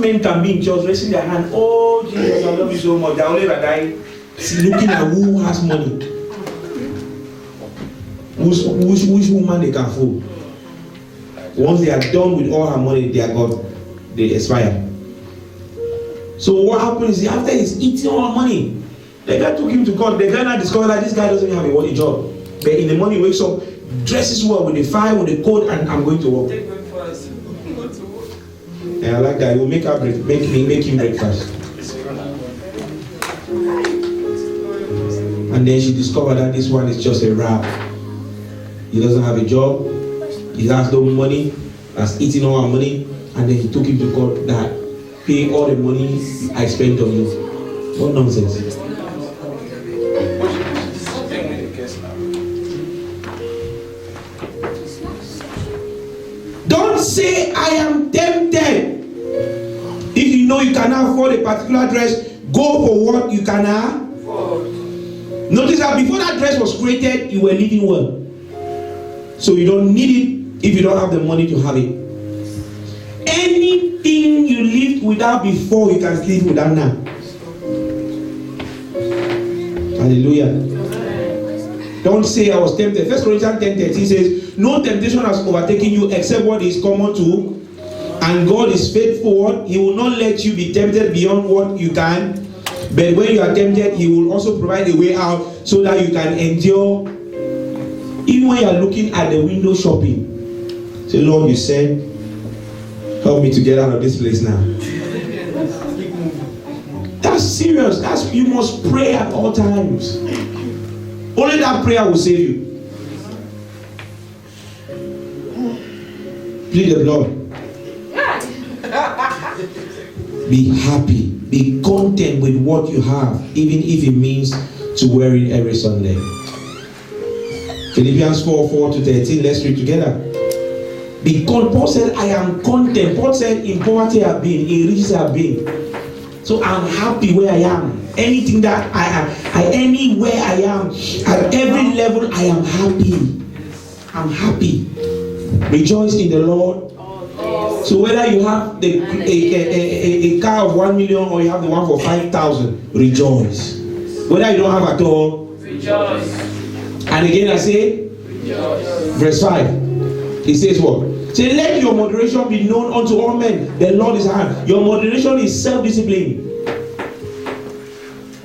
men can be in church raising their hand. Oh Jesus, I love you so much. They're only like dying, looking at who has money. Which woman they can fool. Once they are done with all her money, they are gone. They expire. So what happens is after he's eating all her money, the guy took him to God. The guy now discovered that this guy doesn't have a job. But in the morning he wakes up, dresses well with the fire, with the coat, and I'm going to work. And I like that. He will make him breakfast. And then she discovered that this one is just a rap. He doesn't have a job. He has no money. Has eaten all our money. And then he took him to God that pay all the money I spent on you. What nonsense. Don't say I am tempted. If you know you cannot afford a particular dress, go for what you can afford. Notice that before that dress was created, you were living well. So you don't need it if you don't have the money to have it. Anything you lived without before, you can live without now. Hallelujah. Don't say I was tempted. 1 Corinthians 10:13 says, no temptation has overtaken you except what is common to, and God is faithful. He will not let you be tempted beyond what you can. But when you are tempted, He will also provide a way out so that you can endure. Even when you are looking at the window shopping, say, Lord, you said, help me to get out of this place now. That's serious. You must pray at all times. Only that prayer will save you. Plead the blood. Be happy. Be content with what you have, even if it means to wear it every Sunday. Philippians 4:4-13. Let's read together. Because Paul said, I am content. Paul said, in poverty I have been, in riches I have been. So I'm happy where I am. Anything that I am, anywhere I am, at every level, I am happy. I'm happy. Rejoice in the Lord. So whether you have a car of 1 million or you have the one for 5,000, rejoice. Whether you don't have at all, rejoice. And again I say, rejoice. Verse 5. He says what? Say, let your moderation be known unto all men. The Lord is at hand. Your moderation is self-discipline.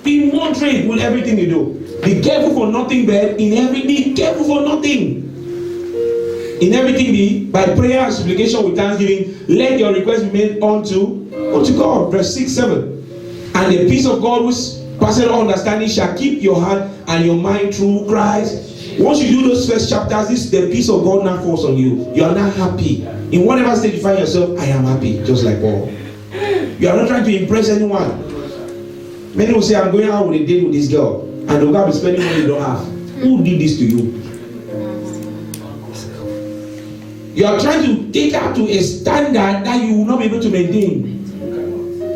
Be moderate with everything you do. Be careful for nothing, but in everything, be careful for nothing. In everything be by prayer and supplication with thanksgiving. Let your request be made unto God. Verse 6-7. And the peace of God which passeth all understanding shall keep your heart and your mind through Christ. Once you do those first chapters, this the peace of God now falls on you. You are now happy. In whatever state you find yourself, I am happy, just like Paul. You are not trying to impress anyone. Many will say, I'm going out with a date with this girl, and they'll go be spending money you don't have. Who did this to you? You are trying to take her to a standard that you will not be able to maintain.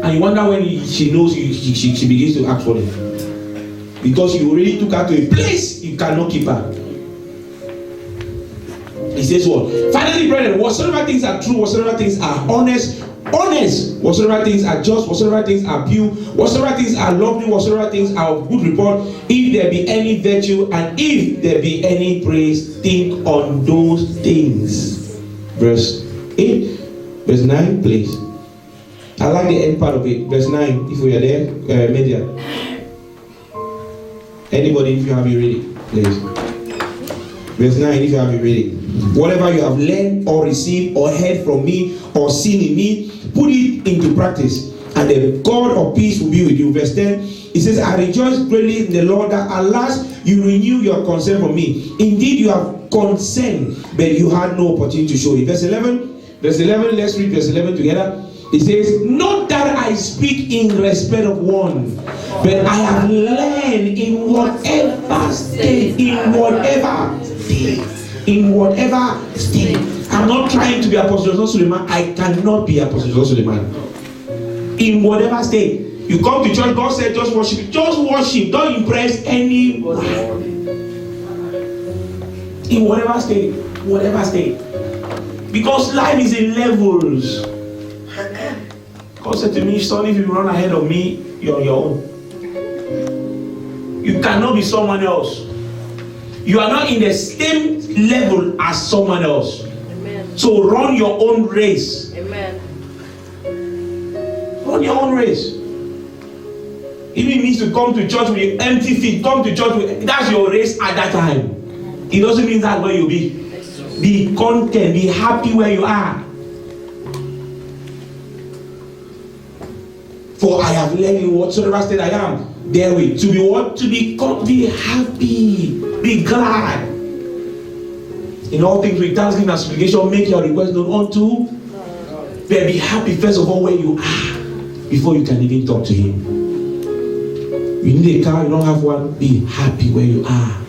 And you wonder when she knows you, she begins to ask for it. Because you already took her to a place you cannot keep her. He says what? Finally, brethren, whatsoever things are true, whatsoever things are honest, whatsoever things are just, whatsoever things are pure, whatsoever things are lovely, whatsoever things are of good report, if there be any virtue and if there be any praise, think on those things. Verse 8, verse 9, please. I like the end part of it. Verse 9, if we are there, media. Anybody, if you have it ready, please. Verse 9, if you have it ready. Whatever you have learned or received or heard from me or seen in me, put it into practice, and the God of peace will be with you. Verse 10, it says, I rejoice greatly in the Lord that at last you renew your concern for me. Indeed, you have concern, but you had no opportunity to show it. Verse 11, let's read verse 11 together. It says, not that I speak in respect of one, but I have learned in whatever state, in whatever state. I'm not trying to be Apostle Suleiman. I cannot be Apostle Suleiman. In whatever state. You come to church, God said just worship. Just worship. Don't impress anybody. In whatever state. Whatever state. Because life is in levels. God said to me, son, if you run ahead of me, you're on your own. You cannot be someone else. You are not in the same level as someone else. Amen. So run your own race. Amen. Run your own race. If it means to come to church with empty feet, come to church with, that's your race at that time. It doesn't mean that's where you'll be. Be content, be happy where you are. For I have learned in whatsoever state I am, therewith. To be what? To be happy, be glad. In all things with thanksgiving and supplication, make your request known unto. But be happy first of all where you are, before you can even talk to Him. You need a car, you don't have one, be happy where you are.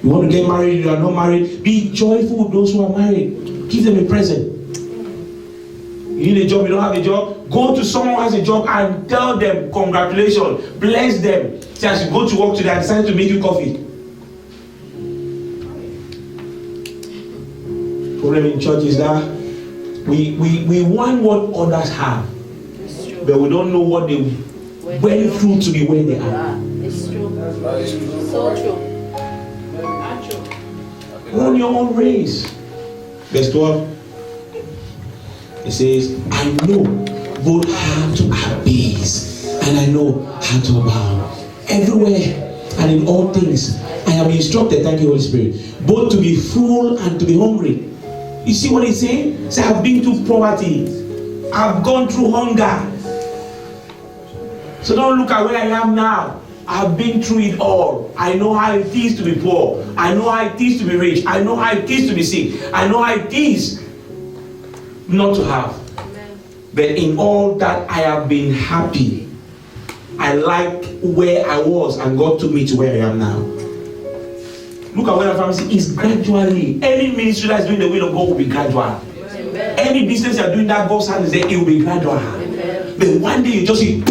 You want to get married, you are not married, be joyful with those who are married. Give them a present. You need a job, you don't have a job, go to someone who has a job and tell them congratulations, bless them. See, as you go to work today, I decided to make you coffee. Problem in church is that we want what others have, but we don't know what they went through to be where they are. It's true. So true. Run your own race. Verse 12. It says, I know both how to abase and I know how to abound. Everywhere and in all things, I am instructed, thank you, Holy Spirit, both to be full and to be hungry. You see what he's saying? Say, I've been through poverty. I've gone through hunger. So don't look at where I am now. I've been through it all. I know how it is to be poor. I know how it is to be rich. I know how it is to be sick. I know how it is not to have. Amen. But in all that I have been happy. I like where I was and God took me to where I am now. Look at what our family is gradually. Any ministry that is doing the will of God will be gradual. Amen. Any business you are doing that God's hand is there, it will be gradual. Amen. But one day you just see,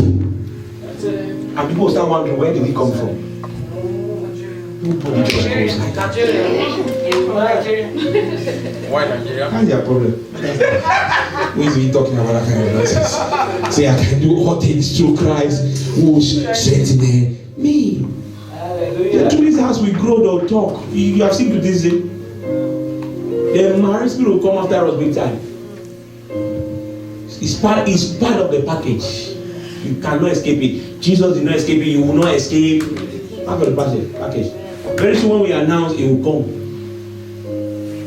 and people start wondering, where did he come from? Nobody just goes like that. Why Nigeria? That's their problem. Who is he talking about that kind of nonsense? Say, I can do all things through Christ who strengthens me. The truth house we grow, they'll talk. You have seen this day. The marriage spirit will come after us big time. It's part of the package. You cannot escape it. Jesus did not escape it. You will not escape. Part of the package. Very soon when we announce, it will come.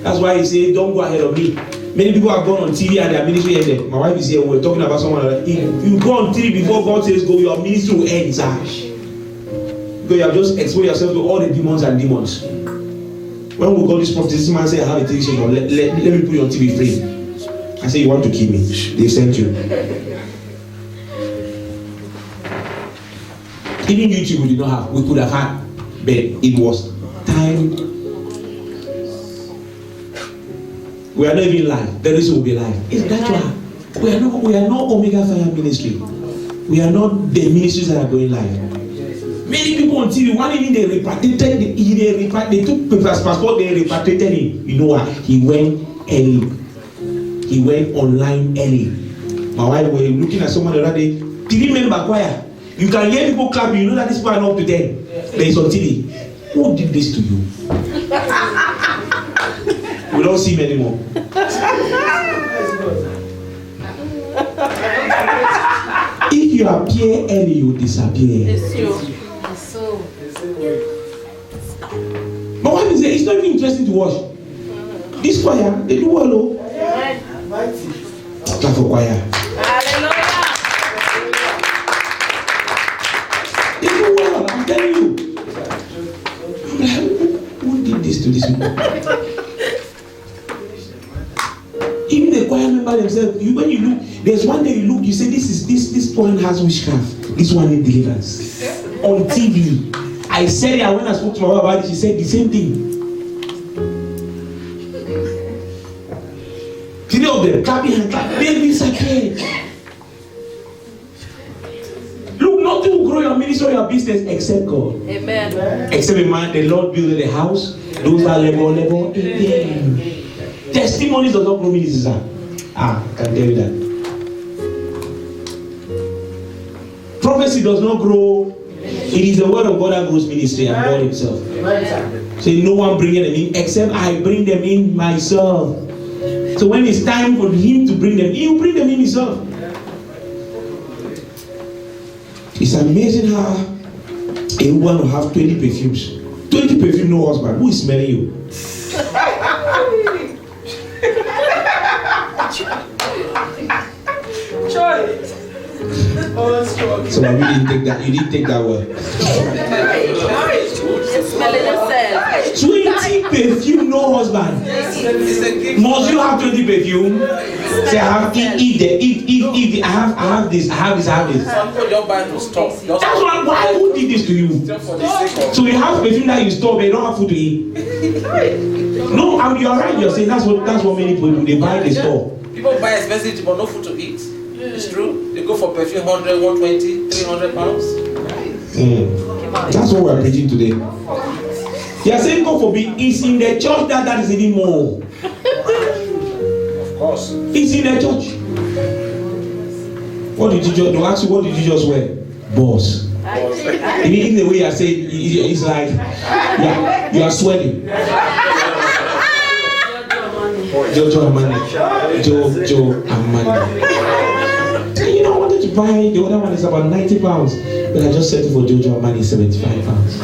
That's why he said, don't go ahead of me. Many people have gone on TV and their ministry ended. My wife is here, we're talking about someone like that. If you go on TV before God says go, your ministry will end, sir. Because you have just exposed yourself to all the demons and demons. When we got this prophet, this man said, I have a teaching, let me put you on TV free. I said, you want to kill me? They sent you. Even YouTube we did not have, we could have had, but it was time. We are not even live. Very soon will be live. It's gradual. We are not Omega Fire Ministry. We are not the ministries that are going live. Many people on TV, one even they repatriated, they took people's passport, they repatriated him. You know what? He went early. He went online early. My wife was looking at someone the other day. TV member choir. You can hear people clapping. You know that this people are not up to them. There is on TV. Who did this to you? We don't see him anymore. If you appear early, you disappear. It's true. It's so. But what is it? It's not even interesting to watch. This choir, they do well, oh. Clap for choir. Hallelujah. They do well, I'm telling you. I'm like, who did this to these people? Even the choir member themselves, when you look, there's one day you look, you say, this one has witchcraft, this one needs deliverance. On TV. I said it, when I spoke to my wife about it, she said the same thing. Three of them clapping and clapping, they disappeared. grow your ministry or your business except God. Amen. Except a man, the Lord builded a house. Those that labor again. Testimonies does not grow ministries. I can tell you that. Prophecy does not grow. It is the word of God that grows ministry and God himself. Say, no one bringing them in except I bring them in myself. So when it's time for him to bring them in, he will bring them in himself. It's amazing how a woman will have 20 perfumes. 20 perfume, no husband. Who is smelling you? So you didn't take that. You didn't take that word. Smelling yourself. 20 perfume, no husband. Must you have 20 perfume? Say I have if I have this. Some people don't buy to stop. That's why who did this to you? So you have perfume that you store, but you don't have food to eat. No, you're right. You're saying that's what many people do. They buy, they store. People buy expensive but no food to eat. It's true. They go for perfume 100, 120, 300 pounds. That's what we're preaching today. They are saying God forbid. It's in the church that is even more. Of course. It's in the church. What did you just? They'll ask you, what did you just wear? Boss. In the way I say, it's like you are sweating. Jojo Amani. You know, I wanted to buy the other one is about 90 pounds, but I just settled for Jojo Amani 75 pounds.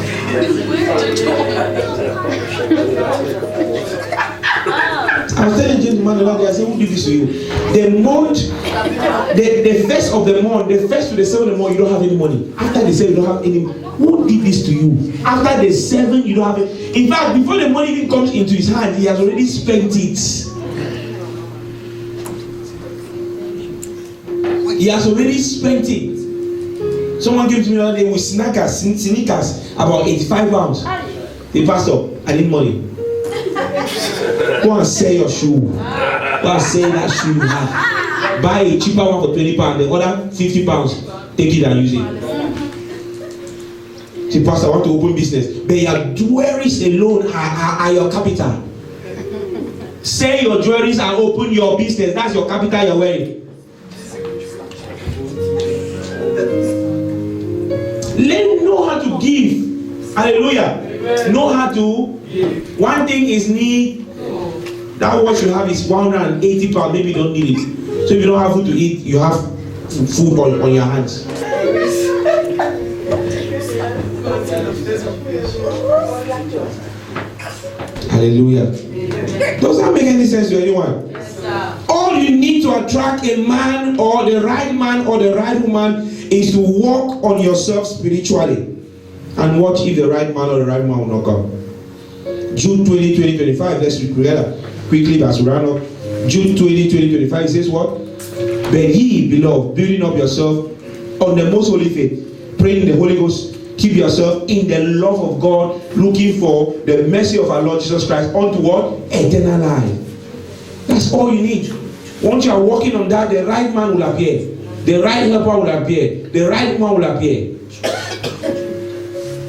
I was telling gentleman the other day, I said, who did this to you? The month, the first of the month, the first to the 7th of the month, you don't have any money. After the 7th, you don't have any. Who did this to you? After the 7th, you don't have it. In fact, before the money even comes into his hand, he has already spent it. He has already spent it. Someone came to me the other day with sneakers about 85 pounds. The pastor, I need money. Go and sell your shoe. Go and sell that shoe you have. Buy a cheaper one for 20 pounds. The other 50 pounds. Take it and use it. Say, pastor, I want to open business. But your jewelries alone are your capital. Sell your jewelries and open your business. That's your capital you're wearing. Know how to give. Hallelujah. Know how to. One thing is need. That what you have is 180 pounds. Maybe you don't need it. So if you don't have food to eat, you have food on your hands. Hallelujah. Does that make any sense to anyone? All you need to attract a man or the right woman is to work on yourself spiritually and watch if the right man or the right woman will not come. June 20, 2025, let's read together quickly as we run up. June 20, 2025, it says what? But ye, beloved, building up yourself on the most holy faith, praying in the Holy Ghost, keep yourself in the love of God, looking for the mercy of our Lord Jesus Christ unto what? Eternal life. That's all you need. Once you are working on that, the right man will appear. The right helper will appear. The right one will appear.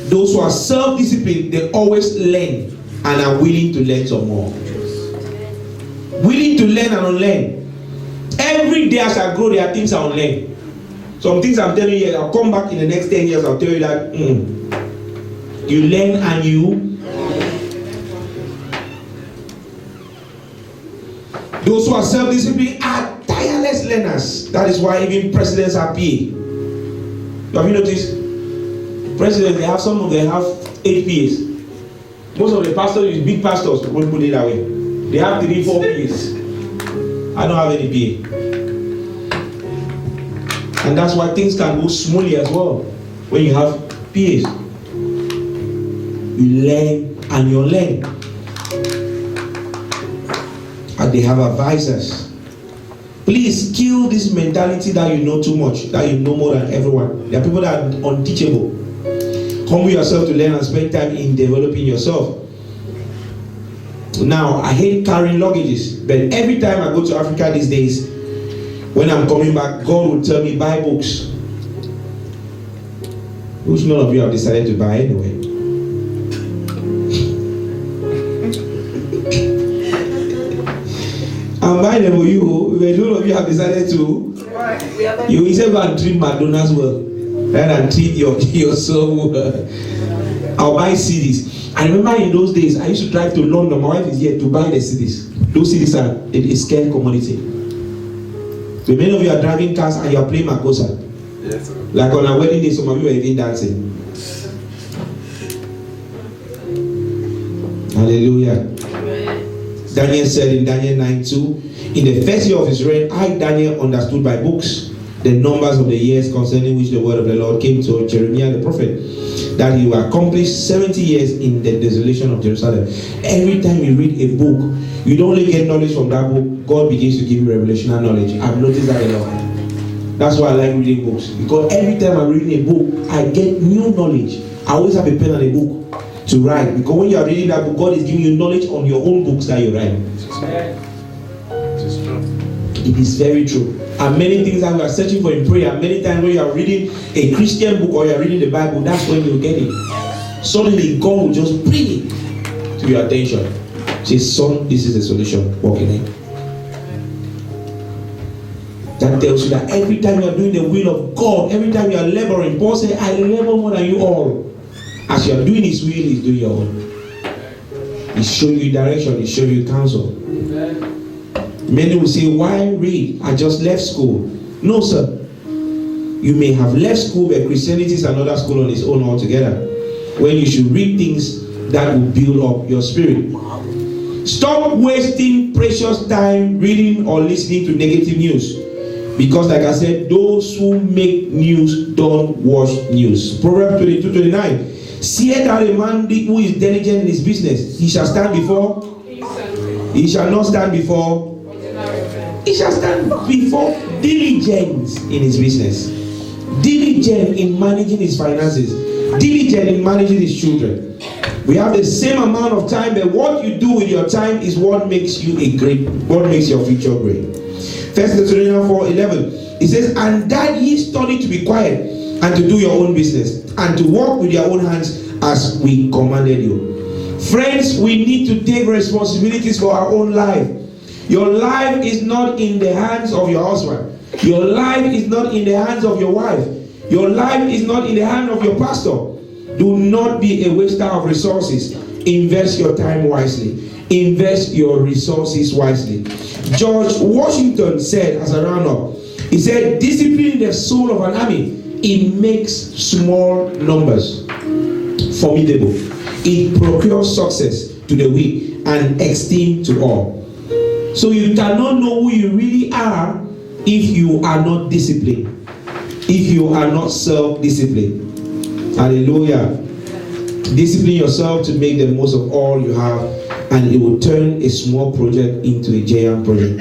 Those who are self-disciplined, they always learn and are willing to learn some more. Willing to learn and unlearn. Every day as I grow, there are things I unlearn. Some things I'm telling you, I'll come back in the next 10 years, I'll tell you that you learn and you. Those who are self-disciplined are tireless learners. That is why even presidents are paid. Have you noticed? Presidents, some of them have 8 PAs. Most of the pastors, big pastors, won't put it that way. They have 3, 4 PAs. I don't have any PA. And that's why things can go smoothly as well. When you have PAs. You learn and you learn. And they have advisors. Please kill this mentality that you know too much, that you know more than everyone. There are people that are unteachable. Humble yourself to learn and spend time in developing yourself. Now, I hate carrying luggages, but every time I go to Africa these days, when I'm coming back, God will tell me, buy books. which none of you have decided to buy anyway. I'm buying them for you, but none of you have decided to. You will say go and treat McDonald's well, rather than treat your soul well. I'll buy CDs. I remember in those days, I used to drive to London. My wife is here to buy the CDs. Those CDs are a scarce commodity. So many of you are driving cars and you are playing Makosa. Yes, sir. Like on our wedding day, some of you are even dancing. Hallelujah. Daniel said in Daniel 9:2, in the first year of his reign, I, Daniel, understood by books the numbers of the years concerning which the word of the Lord came to Jeremiah the prophet, that he will accomplish 70 years in the desolation of Jerusalem. Every time you read a book, you don't only get knowledge from that book, God begins to give you revelational knowledge. I've noticed that a lot. That's why I like reading books, because every time I'm reading a book, I get new knowledge. I always have a pen and a book to write, because when you are reading that book, God is giving you knowledge on your own books that you write. It is very true. And many things that we are searching for in prayer, many times when you are reading a Christian book or you are reading the Bible, that's when you get it. Suddenly God will just bring it to your attention. Say, son, this is the solution. Walk in it. That tells you that every time you are doing the will of God, every time you are laboring, Paul said, I labor more than you all. As you are doing his will, he's doing your own. He's showing you direction, he's showing you counsel. Many will say, why read? I just left school. No, sir. You may have left school, but Christianity is another school on its own altogether, when you should read things that will build up your spirit. Stop wasting precious time reading or listening to negative news, because like I said, those who make news don't watch news. Proverbs 22:29. Seest thou a man who is diligent in his business, he shall stand before, he shall not stand before, he shall stand before diligence in his business, diligent in managing his finances, diligent in managing his children. We have the same amount of time, but what you do with your time is what makes you what makes your future great. 1 Thessalonians 4:11, it says, and that ye study to be quiet and to do your own business and to work with your own hands as we commanded you. Friends, we need to take responsibilities for our own life. Your life is not in the hands of your husband. Your life is not in the hands of your wife. Your life is not in the hand of your pastor. Do not be a waster of resources. Invest your time wisely. Invest your resources wisely. George Washington said, as a roundup, he said, discipline the soul of an army. It makes small numbers formidable. It procures success to the weak and esteem to all. So you cannot know who you really are if you are not disciplined, if you are not self-disciplined. Hallelujah. Discipline yourself to make the most of all you have, and it will turn a small project into a giant project.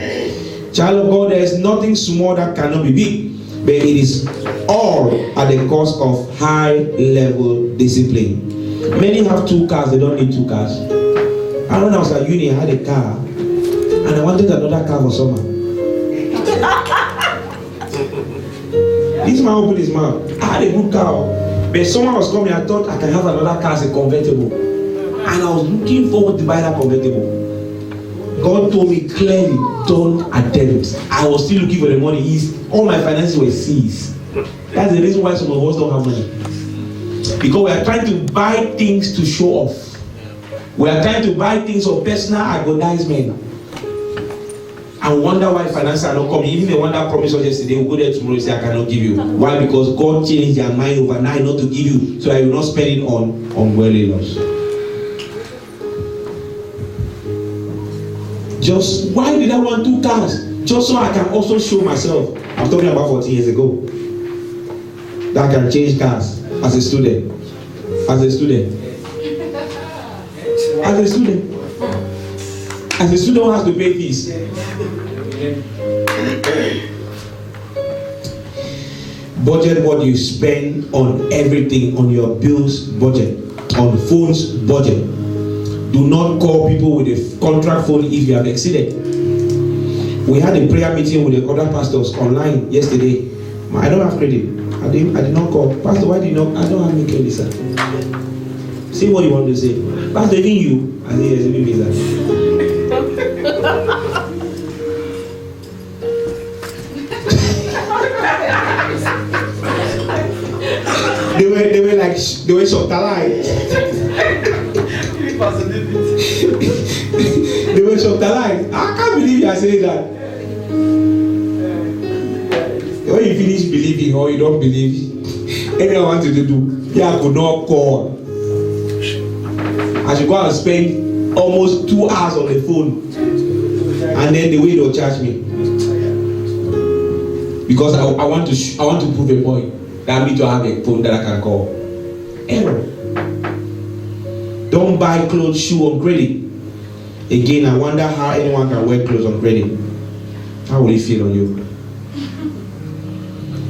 Child of God, there is nothing small that cannot be big, but it is all at the cost of high level discipline. Many have 2 cars, they don't need 2 cars. And when I was at uni, I had a car, and I wanted another car for summer. This man opened his mouth. I had a good car, but someone was coming. I thought I can have another car as a convertible, and I was looking forward to buy that convertible. God told me clearly, don't attempt. I was still looking for the money. All my finances were seized. That's the reason why some of us don't have money, because we are trying to buy things to show off. We are trying to buy things for personal aggrandizement. And wonder why finances are not coming. Even the one that promised us yesterday, we'll go there tomorrow and say, I cannot give you. Why? Because God changed their mind overnight not to give you, so I will not spend it on worldly loss. Just, why did I want 2 cars? Just so I can also show myself. I'm talking about 14 years ago. That I can change cars as a student. As a student. As a student. As a student who has to pay fees. Budget what you spend on everything, on your bills budget, on phones budget. Do not call people with a contract phone if you have exceeded. We had a prayer meeting with the other pastors online yesterday. I don't have credit. I I did not call. Pastor, why did you not? I don't have Mikel Lisa. Say what you want to say. Pastor, even you. I say, yes, even me, sir. They were shocked alive. They were shocked alive. I can't believe you are saying that. When you finish believing or you don't believe, anyone wanted to do, I could not call. I should go and spend almost 2 hours on the phone, and then the way they'll charge me, because I want to prove a point that I need to have a phone that I can call. Error. Don't buy clothes, shoe on credit. Again, I wonder how anyone can wear clothes on credit. How will it feel on you?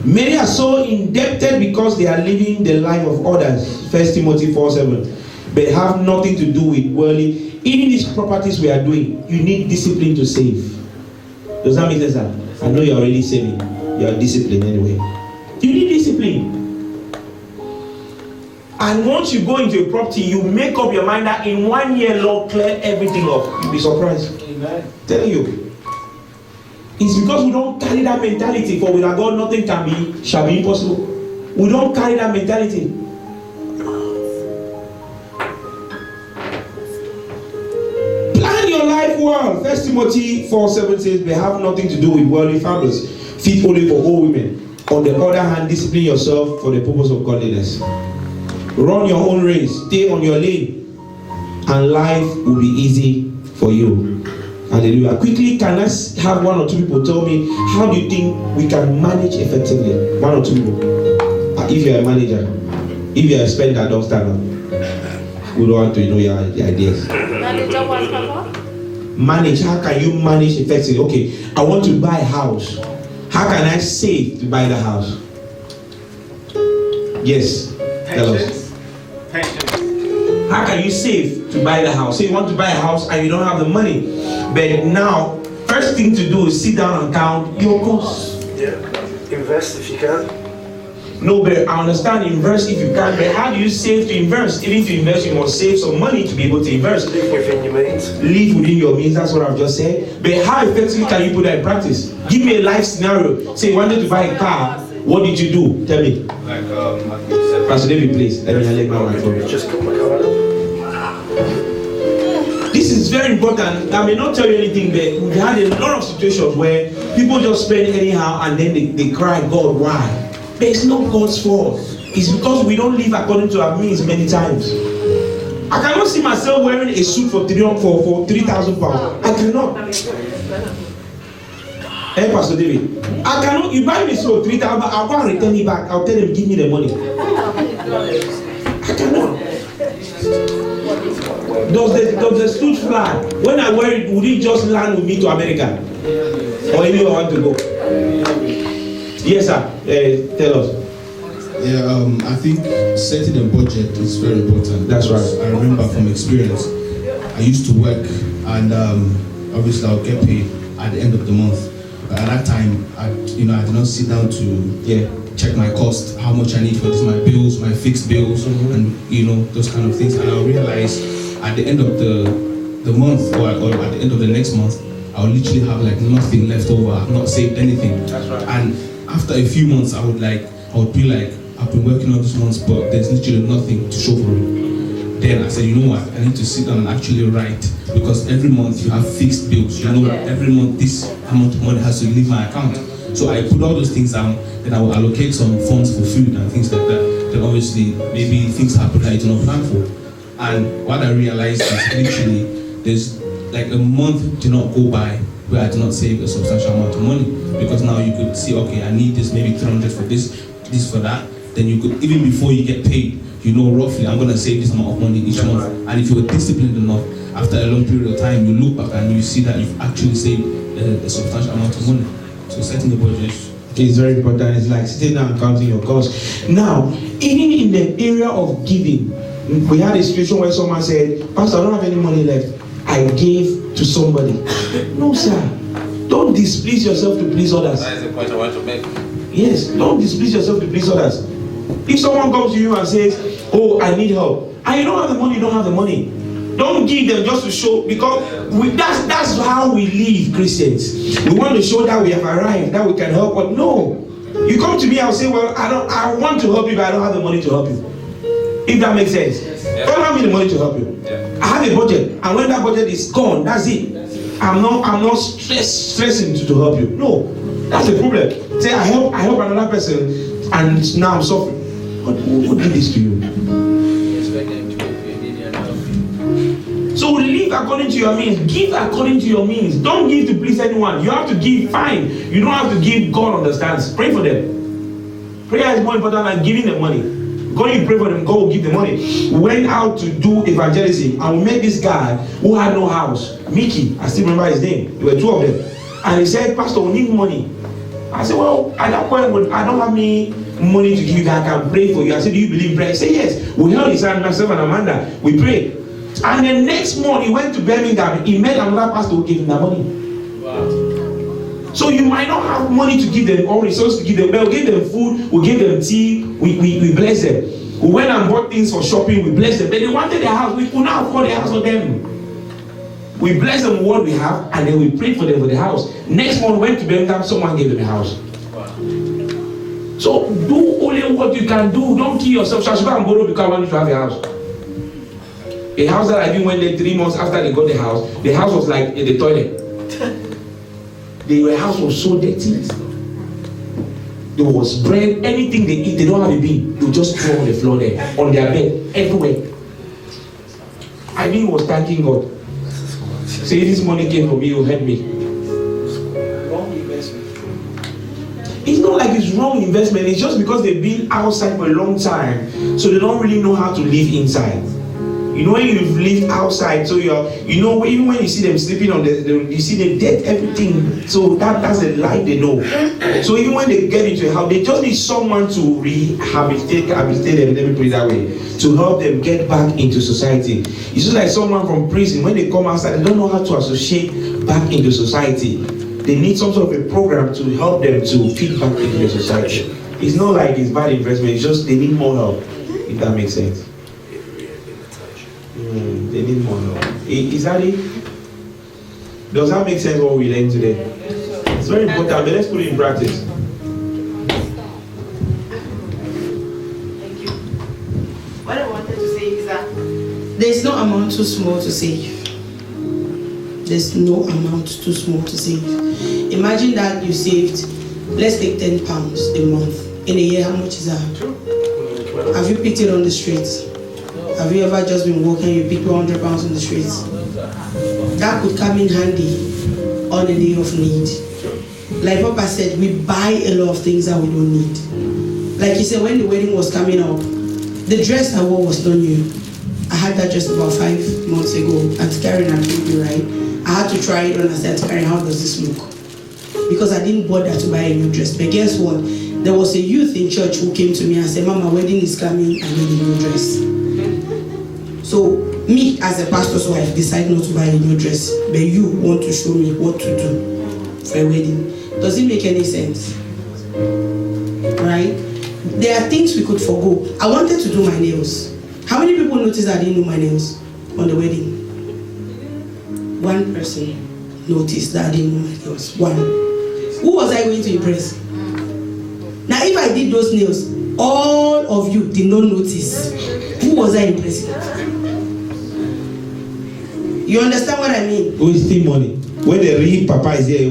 Many are so indebted because they are living the life of others. 1 Timothy 4:7. But have nothing to do with worldly. Even these properties we are doing, you need discipline to save. Does that make sense? I know you're already saving. You are disciplined anyway. You need discipline. And once you go into a property, you make up your mind that in 1 year, Lord, clear everything up. You'll be surprised. Amen. Telling you. It's because we don't carry that mentality. For without God, nothing shall be impossible. We don't carry that mentality. Plan your life well. 1 Timothy 4:7 says, "They have nothing to do with worldly fables, fit only for all women. On the other hand, discipline yourself for the purpose of godliness. Run your own race. Stay on your lane, and life will be easy for you." Hallelujah. Quickly, can I have 1 or 2 people tell me, how do you think we can manage effectively? 1 or 2 people. If you're a manager, if you're a spender, don't stand up. We don't want to know your ideas. Manager what, Papa? Manage. How can you manage effectively? Okay, I want to buy a house. How can I save to buy the house? Yes. Tell us. Patience. How can you save to buy the house? Say you want to buy a house and you don't have the money. But now, first thing to do is sit down and count your costs. Yeah. Invest if you can. No, but I understand invest if you can, but how do you save to invest? Even if you invest, you must save some money to be able to invest. Live within your means. Live within your means, that's what I've just said. But how effectively can you put that in practice? Give me a life scenario. Say you wanted to buy a car, what did you do? Tell me. Pastor David, please. Let me my phone. Just put my card up. This is very important. I may not tell you anything, but we've had a lot of situations where people just spend anyhow and then they cry, God, why? But it's not God's fault. It's because we don't live according to our means many times. I cannot see myself wearing a suit for 3,000 pounds. I cannot. Hey, Pastor David, I cannot. You buy me so 3,000, I'll go and return it back. I'll tell them, give me the money. I cannot. Does the suit fly? When I wear it, would it just land with me to America? Or anywhere I want to go? Yes, sir. Tell us. Yeah, I think setting a budget is very important. That's right. I remember from experience, I used to work and obviously I'll get paid at the end of the month. But at that time, I did not sit down to check my cost, how much I need for this, my bills, my fixed bills, and those kind of things. And I'll realize at the end of the month or at the end of the next month, I'll literally have like nothing left over. I've not saved anything. That's right. And after a few months, I would be like, I've been working on this month, but there's literally nothing to show for it. Then I said, you know what? I need to sit down and actually write, because every month you have fixed bills. You know that every month this amount of money has to leave my account. So I put all those things down. Then I will allocate some funds for food and things like that. Then obviously maybe things happen that I did not plan for. And what I realized is literally there's like a month did not go by where I did not save a substantial amount of money, because now you could see, okay, I need this, maybe 300 for this for that. Then you could, even before you get paid, you know roughly I'm gonna save this amount of money each month. And if you're disciplined enough, after a long period of time, you look back and you see that you've actually saved a substantial amount of money. So setting the budget is very important. It's like sitting down and counting your costs. Now, even in the area of giving, we had a situation where someone said, Pastor, I don't have any money left. I gave to somebody. No, sir. Don't displease yourself to please others. That is the point I want to make. Yes, don't displease yourself to please others. If someone comes to you and says, oh, I need help, and you don't have the money, you don't have the money. Don't give them just to show, because that's how we live, Christians. We want to show that we have arrived, that we can help, but no. You come to me, I'll say, well, I want to help you, but I don't have the money to help you. If that makes sense. Don't have me the money to help you. I have a budget, and when that budget is gone, that's it. I'm not stressing to help you. No, that's the problem. Say I help another person, and now I'm suffering. Who did this to you? So live according to your means. Give according to your means. Don't give to please anyone. You have to give, fine. You don't have to give. God understands. Pray for them. Prayer is more important than giving them money. When you pray for them, God will give the money. We went out to do evangelism, and we met this guy who had no house. Mickey, I still remember his name. There were two of them. And he said, Pastor, we need money. I said, well, at that point, I don't have any money to give you that I can pray for you. I said, do you believe in prayer? He said, yes. We held his hand, myself and Amanda. We prayed. And the next morning, he went to Birmingham. He met another pastor who gave him that money. Wow. So you might not have money to give them, or resources to give them, but we gave them food, we gave them tea, we bless them. We went and bought things for shopping, we blessed them. But they wanted their house, we could not afford the house for them. We blessed them with what we have, and then we prayed for them for the house. Next month, we went to Birmingham, someone gave them a house. Wow. So do only what you can do. Don't kill yourself. So I should go and borrow because I want you to have a house. A house that I didn't went there 3 months after they got the house was like in the toilet. The house was so dirty. There was bread, anything they eat, they don't have a bin. They just throw on the floor there, on their bed, everywhere. I mean, was thanking God. Say, this money came from you, help me. Wrong investment. It's not like it's wrong investment, it's just because they've been outside for a long time, so they don't really know how to live inside. You know, when you've lived outside, so even when you see them sleeping on you see the dead, everything. So that's the life they know. So even when they get into a house, they just need someone to rehabilitate them, let me put it that way, to help them get back into society. It's just like someone from prison, when they come outside, they don't know how to associate back into society. They need some sort of a program to help them to fit back into the society. It's not like it's bad investment, it's just they need more help, if that makes sense. They need more help. Is that it? Does that make sense what we learned today? It's very important, but let's put it in practice. Thank you. What I wanted to say is that there's no amount too small to save. There's no amount too small to save. Imagine that you saved, let's take £10 a month. In a year, how much is that? Have you picked it on the streets? Have you ever just been walking and you pick £100 on the streets? That could come in handy on a day of need. Like Papa said, we buy a lot of things that we don't need. Like he said, when the wedding was coming up, the dress I wore was not new. I had that dress about 5 months ago. Auntie Karen had told me, right? I had to try it on. I said, Auntie Karen, how does this look? Because I didn't bother to buy a new dress. But guess what? There was a youth in church who came to me and said, Mama, wedding is coming, I need a new dress. So me as a pastor's wife decide not to buy a new dress, but you want to show me what to do for a wedding. Does it make any sense? Right? There are things we could forgo. I wanted to do my nails. How many people noticed I didn't do my nails on the wedding? One person noticed that I didn't do my nails. One. Who was I going to impress? Now if I did those nails, all of you did not notice. Who was I impressing? You understand what I mean? Wasting money. When the real Papa is here,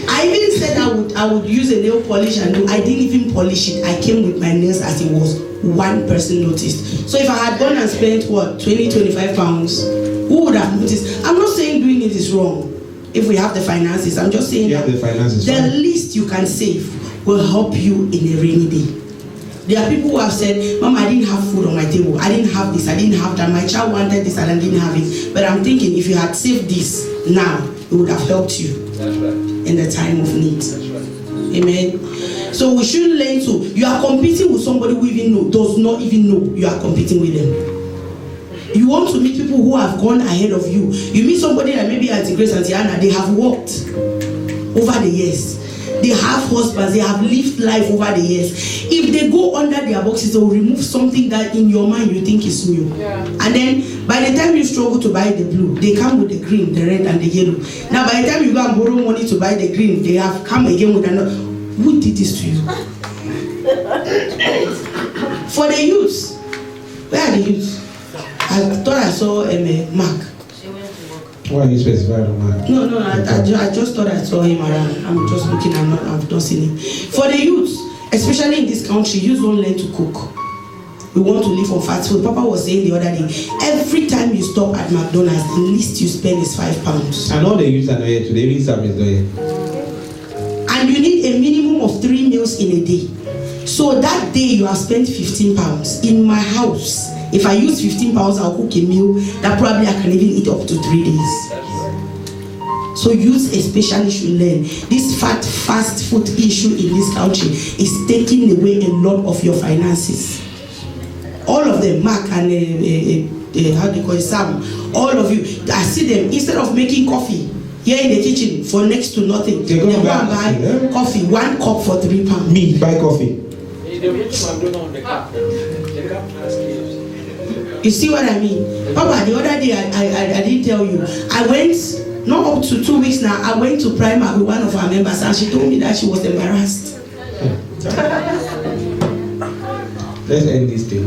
I even said I would use a nail polish and do. I didn't even polish it. I came with my nails as it was. One person noticed. So if I had gone and spent what, 20-25 pounds, who would have noticed? I'm not saying doing it is wrong. If we have the finances, I'm just saying that the least you can save will help you in a rainy day. There are people who have said, Mama, I didn't have food on my table. I didn't have this, I didn't have that. My child wanted this and I didn't have it. But I'm thinking if you had saved this now, it would have helped you. That's right. In the time of need. That's right. Amen. So we should learn to, you are competing with somebody who does not even know you are competing with them. You want to meet people who have gone ahead of you. You meet somebody like maybe Auntie Grace, Auntie Anna, they have worked over the years. they have husbands, they have lived life over the years. If they go under their boxes, they will remove something that in your mind you think is new. Yeah. And then by the time you struggle to buy the blue, they come with the green, the red, and the yellow. Now by the time you go and borrow money to buy the green, they have come again with another. Who did this to you? For the youths, where are the youths? I thought I saw Mark. Why are you specifying on that? No, I just thought I saw him around. I'm just looking, I've not seen him. For the youths, especially in this country, youths don't learn to cook. We want to live on fast food. Papa was saying the other day, every time you stop at McDonald's, the least you spend is £5. And all the youths are not here today, even Sam is not here. And you need a minimum of 3 meals in a day. So that day you have spent £15. In my house, if I use £15, I'll cook a meal that probably I can even eat up to 3 days. So youth especially should learn. This fast food issue in this country is taking away a lot of your finances. All of them, Mark and how do you call it, Sam, all of you, I see them, instead of making coffee here in the kitchen for next to nothing, they go and buy coffee, 1 cup for £3. Me, buy coffee. You see what I mean? Papa, the other day I didn't tell you. I went, not up to 2 weeks now, I went to Primark with one of our members and she told me that she was embarrassed. Let's end this thing.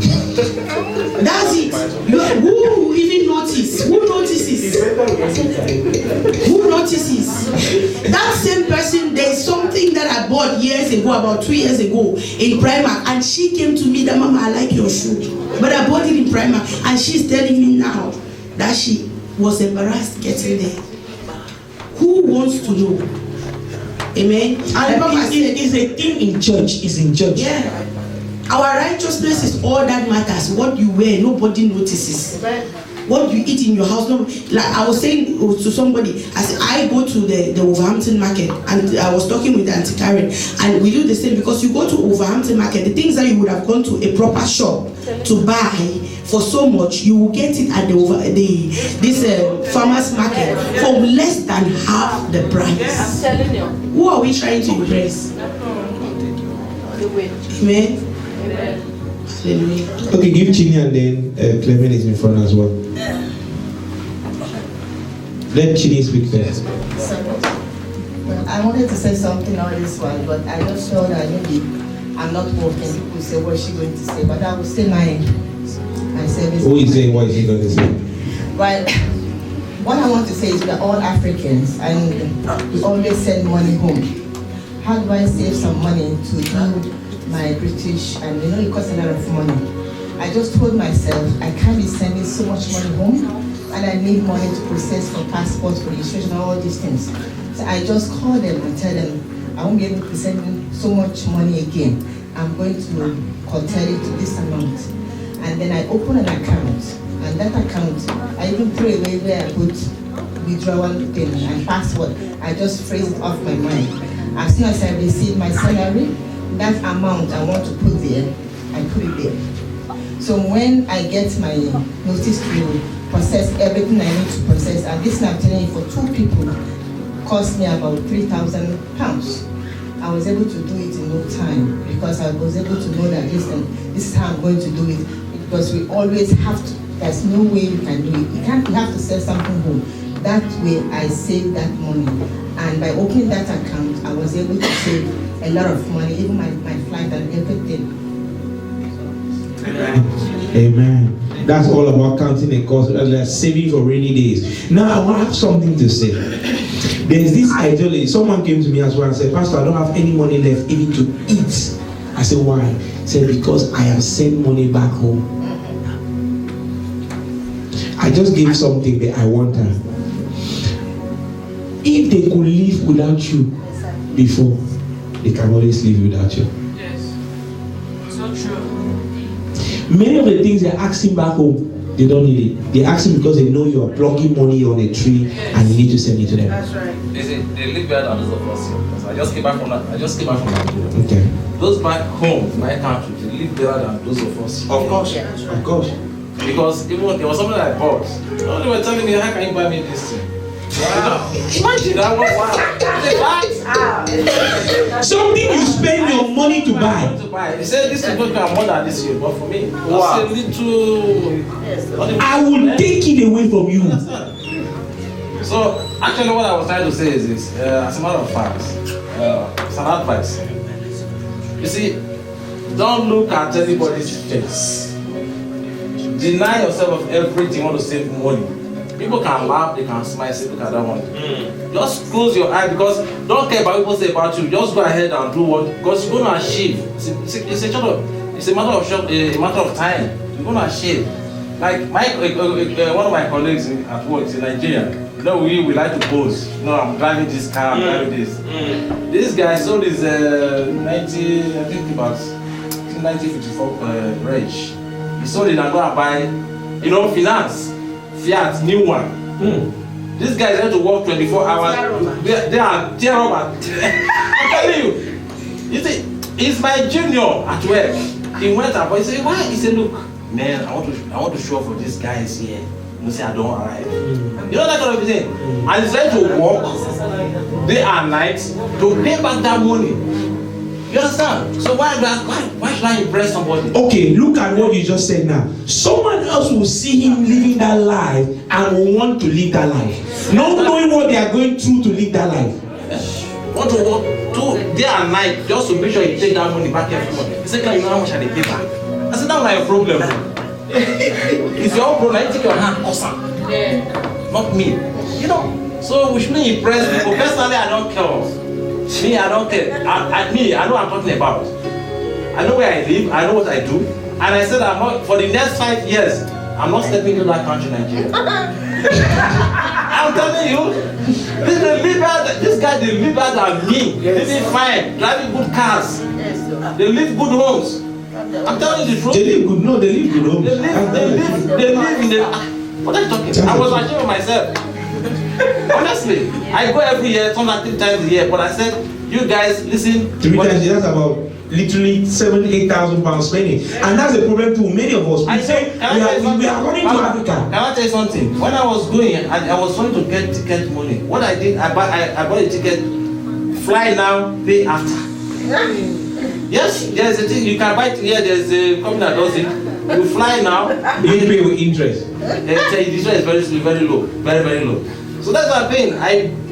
That's it. Who even notices? Who notices? Who notices? That same person, there's something that I bought years ago, about 2 years ago, in Primark, and she came to me that, Mama, I like your shoe, but I bought it in Primark, and she's telling me now that she was embarrassed getting there. Who wants to know? Amen. And Papa said, it's a thing in church. It's in church. yeah. Our righteousness is all that matters. What you wear, nobody notices. What you eat in your house, no. Like I was saying to somebody, I said I go to the Wolverhampton market, and I was talking with Auntie Karen, and we do the same, because you go to Wolverhampton market, the things that you would have gone to a proper shop to buy for so much, you will get it at this farmers market for less than half the price. I'm telling you. Who are we trying to impress? The way. Amen. Hallelujah. Okay, give Chini and then Clement is in front as well. Let Chini speak first. Well, I wanted to say something all this while, but I just felt that maybe I'm not working. People say, what's she going to say? But I will say my service. Who is saying what is he going to say? Well, what I want to say is we're all Africans and we always send money home. How do I save some money to do my British, and it costs a lot of money. I just told myself I can't be sending so much money home, and I need money to process for passports, registration, all these things. So I just call them and tell them I won't be able to send so much money again. I'm going to curtail it to this amount. And then I open an account, and that account, I even put away where I put withdrawal thing and password. I just phrase it off my mind. As soon as I receive my salary, that amount I want to put there, I put it there. So when I get my notice to process everything I need to process, and this I'm telling you, for 2 people, cost me about £3,000. I was able to do it in no time, because I was able to know that this is how I'm going to do it. Because we always have to, there's no way you can do it. You have to sell something home. That way I saved that money. And by opening that account, I was able to save a lot of money, even my flight and everything. Amen. That's all about counting the cost, like saving for rainy days. Now I want to have something to say. There's this ideology. Someone came to me as well and said, Pastor, I don't have any money left even to eat. I said, why? He said, because I have sent money back home. I just gave something that I want her. If they could live without you before, they can always live without you. Yes. So true. Many of the things they're asking back home, they don't need it. They ask it because they know you're plugging money on a tree and you need to send it to them. That's right. They live better than those of us here. So I just came back from Nigeria. Okay. Those back home, in my country, they live better than those of us. Of course. Of course. Because even there was something that I bought. They were telling me, how can you buy me this thing? Wow. Imagine that was wow. Something you spend your money to buy. He said this is going to be more than this year, but for me, wow. It's a little. I will take it away from you. So actually, what I was trying to say is this: as a matter of fact, it's an advice. You see, don't look at anybody's face. Deny yourself of everything. You want to save money. People can laugh, they can smile, say, look at that one. Just close your eye because don't care about what people say about you. Just go ahead and do what, because you're going to achieve. It's a matter of time. You're going to achieve. Like one of my colleagues at work in Nigeria, you know, we like to pose. You know, I'm driving this car, I'm driving this. This guy sold his 1954 range. He sold it and go and buy, you know, finance. Fiat, new one. This guy is going to work 24 hours. They are tear rubber. I'm telling you. You see, he's my junior at work. He went up, but he said, why? He said, look, man, I want to show up for these guys here. You say I don't arrive. You know that kind of thing. And he's trying to work day and night to pay back that money. You understand? So why should I impress somebody? Okay, look at what you just said now. Someone else will see him living that life and will want to live that life. Not knowing what they are going through to live that life. Want to work day and night just to make sure you take that money back every month. He said, you know how much I pay back? I said, that's not your problem. It's your own problem. I take your hand, awesome. Not me. You know, so we shouldn't impress people. Personally, I don't care. Me, I don't care. I know what I'm talking about. I know where I live, I know what I do. And I said, for the next 5 years, I'm not stepping into that country, Nigeria. I'm telling you, this guy, they live better than me. They live fine, driving good cars. They live good homes. I'm telling you the truth. They live good, no, they live good homes. They live in the... What are you talking about? I was ashamed of myself. Honestly, I go every year, sometimes 3 times a year, but I said, you guys, listen. 3 times a year, that's about literally 7,000-8,000 pounds spending. And that's the problem too. Many of us, we say we are running to Africa. Can I tell you something? When I was going, I was trying to get ticket money. What I did, I bought a ticket, fly now, pay after. Yes, there's a thing, you can buy it here, there's a company that does it. You fly now, you pay with interest. The interest is very low, very low. So that's what I'm paying.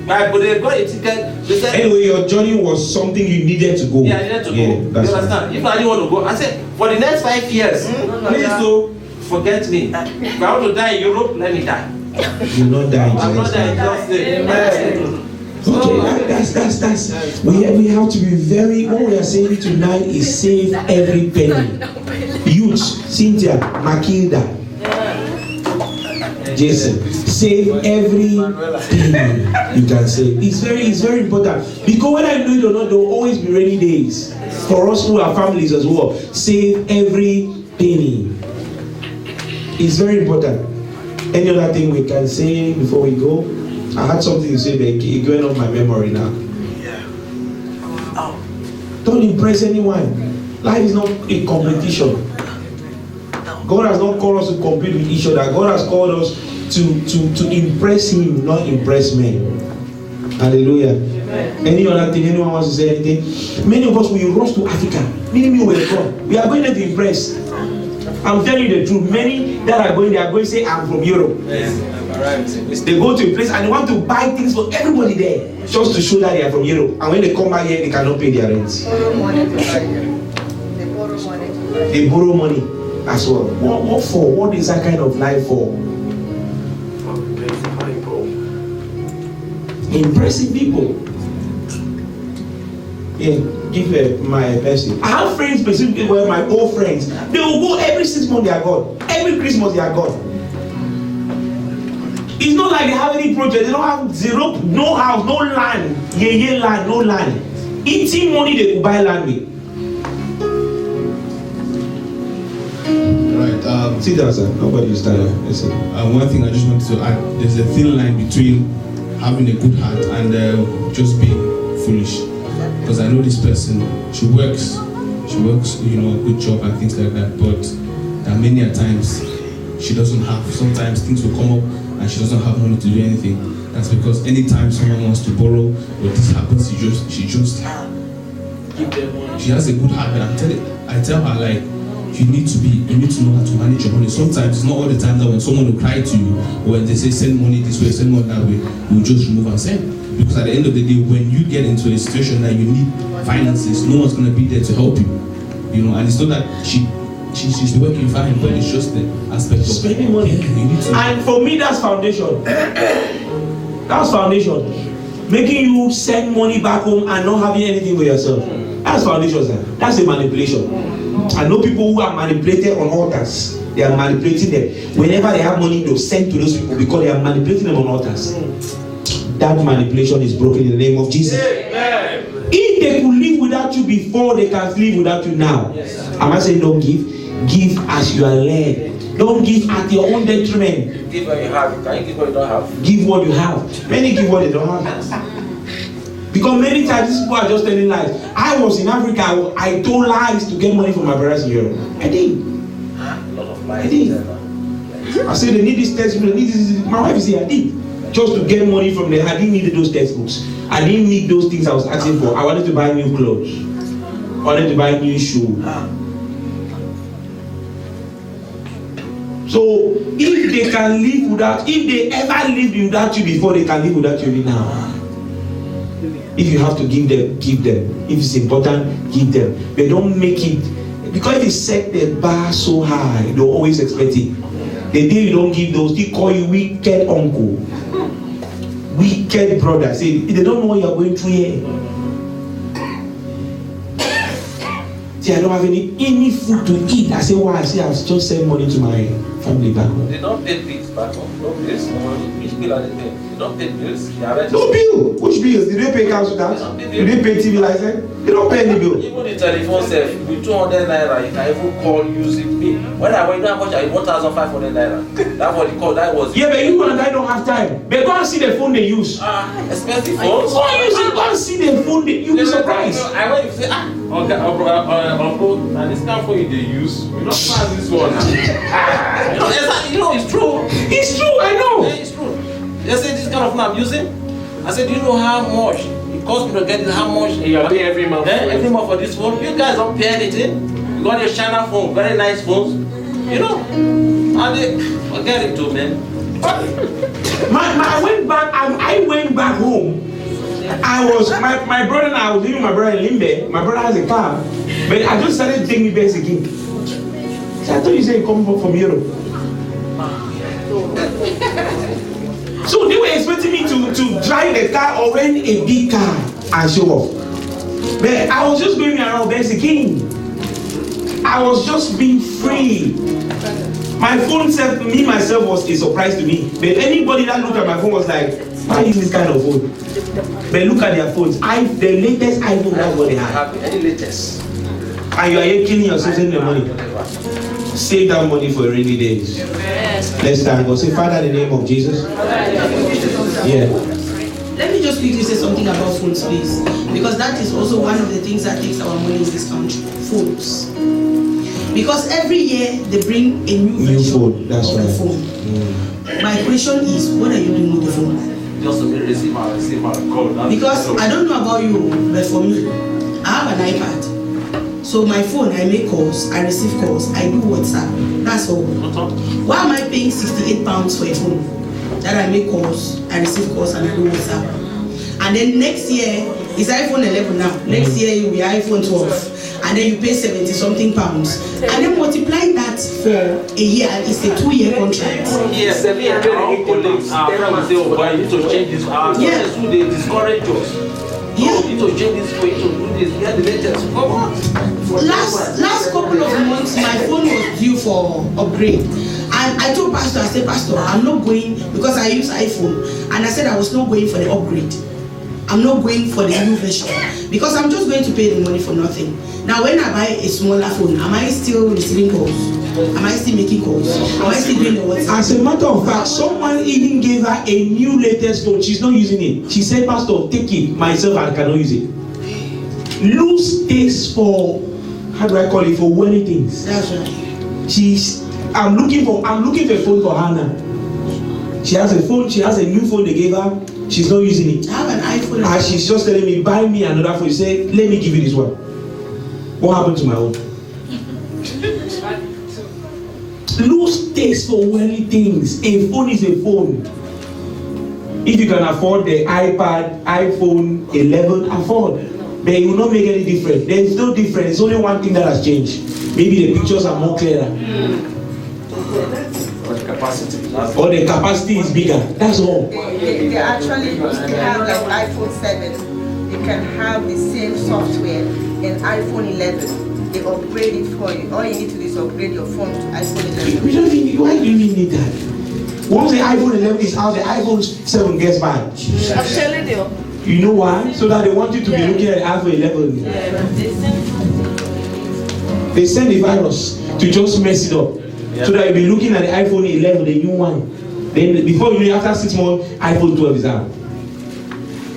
I got a ticket. They said, anyway, your journey was something you needed to go. Yeah, I needed to go. You understand? If I didn't want to go, I said, for the next 5 years, please don't forget me. If I want to die in Europe, let me die. You'll not die in I'm not dying, just okay, that's we have to be very, what we are saying tonight is save every penny. Youth, Cynthia, Makilda, Jason, save every penny you can save. It's very important. Because whether I do it or not, there will always be rainy days. For us who are families as well, save every penny. It's very important. Any other thing we can say before we go? I had something to say, but it's going off my memory now. Don't impress anyone. Life is not a competition. God has not called us to compete with each other. God has called us to impress Him, not impress men. Hallelujah. Any other thing? Anyone wants to say anything? Many of us will rush to Africa. Many people will come. We are going there to impress. I'm telling you the truth. Many that are going, they are going to say, I'm from Europe. They go to a place and they want to buy things for everybody there, just to show that they are from Europe. And when they come back here, they cannot pay their rent. They borrow money as well. What for? What is that kind of life for? Impressing people. Yeah, give my person. I have friends specifically where my old friends, they will go every 6 months they are gone. Every Christmas they are gone. It's not like they have any project. They don't have zero, no house, no land. Land, no land. Eating money they could buy land with. Right. Sit down, sir. Nobody is tired. Listen. One thing I just wanted to add: there's a thin line between having a good heart and just being foolish. Because I know this person, she works, you know, a good job and things like that. But there are many a times she doesn't have. Sometimes things will come up and she doesn't have money to do anything. That's because anytime someone wants to borrow or this happens, she just Give them money. she has a good habit. I tell her like you need to know how to manage your money. Sometimes it's not all the time that when someone will cry to you or when they say send money this way, send money that way, you just remove and send. Because at the end of the day, when you get into a situation that you need finances, no one's gonna be there to help you. You know, and it's not that she's working fine, but it's just the aspect of spending money. Yeah, you need to. And for me, that's foundation. That's foundation. Making you send money back home and not having anything for yourself. That's foundation, sir. That's a manipulation. I know people who are manipulated on altars. They are manipulating them. Whenever they have money, they'll send to those people because they are manipulating them on altars. That manipulation is broken in the name of Jesus. Amen. If they could live without you before, they can live without you now. Yes. Am I saying don't give? Give as you are led. Don't give at your own detriment. Give what you have. Can you give what you don't have? Give what you have. Many give what they don't have. Because many times these people are just telling lies. I was in Africa, I told lies to get money from my brothers in Europe. I did. A lot of lies. I did. I said they need this textbook, they need this. My wife is here, I did. Just to get money from them. I didn't need those textbooks. I didn't need those things I was asking for. I wanted to buy new clothes. I wanted to buy new shoes. So if they can live without, if they ever lived without you before, they can live without you now. If you have to give them, give them. If it's important, give them. But don't make it, because if you set the bar so high, they'll always expect it. The day you don't give those, they call you wicked uncle, wicked brother. Say they don't know what you're going through here. See, I don't have any food to eat. I say, why? I say, I've just sent money to my family back home. They don't pay bills back home. No bills. Which bill are they paying? They don't pay bills. They are No bill. Which bills? Did they pay council tax? Did they pay TV license? They don't pay any bill. Even the telephone self, with 200 naira, you can even call using me. When I went down, how much I 1,500 naira. That was the call. That was. Yeah, but you and I don't have time. But go and see the phone they use. Expensive phones. Go and use it. Go and see the phone they. You'll be surprised. I went to say, okay, uncle, and this kind of phone they use, we don't pass this one. It's true. It's true. I know. Yeah, it's true. They say this kind of phone I'm using. I said, do you know how much it costs me to get this? How much You are paying every month. every month for this phone? You guys don't pay anything. You got a China phone, very nice phones. You know, and they forget it too, man. I went back home. I was my brother and I was leaving my brother in Limbe. My brother has a car, but I just started to take me back again. So I thought you said you come from Europe. So they were expecting me to drive the car or rent a big car and show off. But I was just going around Mexican. I was just being free. My phone self, me myself was a surprise to me. But anybody that looked at my phone was like, why use this kind of phone? But look at their phones. The latest iPhone, that's what they have. Any latest? And you are here killing yourself saving the money. Save that money for rainy days. Let's stand. Go say, Father, in the name of Jesus. Yeah. Let me just quickly say something about phones, please. Because that is also one of the things that takes our money in this country. Phones. Because every year they bring a new version phone. That's of right. the phone. My question is, what are you doing with the phone? Just to receive my call. Because I don't know about you, but for me, I have an iPad. So my phone, I make calls, I receive calls, I do WhatsApp. That's all. Why am I paying £68 for a phone? That I make calls, I receive calls, and I do WhatsApp. And then next year, it's iPhone 11 now. Next year, it will be iPhone 12. And then you pay 70 something pounds. And then multiply that for a year, it's a 2-year contract. Yes, our colleagues, our friends say, oh, boy, you need to change this. Our colleagues who they discourage us. Yeah. You need to change this for you to do this. Get the latest. For what? Last couple of months, my phone was due for upgrade. And I told Pastor, I said, Pastor, I'm not going, because I use iPhone. And I said I was not going for the upgrade. I'm not going for the new version. Because I'm just going to pay the money for nothing. Now, when I buy a smaller phone, am I still receiving calls? Am I still making calls? Am I still doing the WhatsApp? As a matter of fact, someone even gave her a new latest phone. She's not using it. She said, Pastor, take it. Myself, I cannot use it. Lose taste for, how do I call it, for wedding things. That's right. I'm looking for a phone for Hannah. She has a phone. She has a new phone they gave her. She's not using it. I have an iPhone. And she's just telling me, buy me another phone. She said, let me give you this one. What happened to my own? Lose taste for worldly things. A phone is a phone. If you can afford the iPad, iPhone 11, afford. But it will not make any difference. There is no difference. It's only one thing that has changed. Maybe the pictures are more clearer. Or the capacity. Or the capacity is bigger. That's all. They actually have like iPhone 7. You can have the same software in iPhone 11. They upgrade it for you. All you need to do is upgrade your phone to iPhone 11. We don't need, why do you need that? Once the iPhone 11 is out, the iPhone 7 gets bad. I'm telling you. You know why? So that they want you to be looking at iPhone 11. They send the virus to just mess it up. So that you'll be looking at the iPhone 11, the new one. Then before you know, after 6 months, iPhone 12 is out.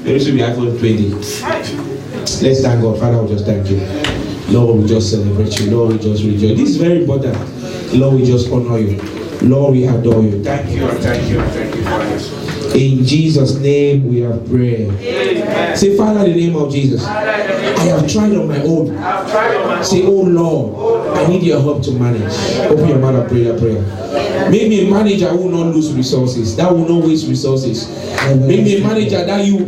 There should be iPhone 20. Let's thank God. Father, we just thank you. Lord, we just celebrate you. Lord, we just rejoice. This is very important. Lord, we just honor you. Lord, we adore you. Thank you and thank you and thank you for this. In Jesus' name we have prayed. Amen. Say, Father, in the name of Jesus, I have tried on my own. Say, oh Lord, I need your help to manage. Open your mouth and pray that prayer. Make me a manager who will not lose resources, that will not waste resources. Make me a manager that you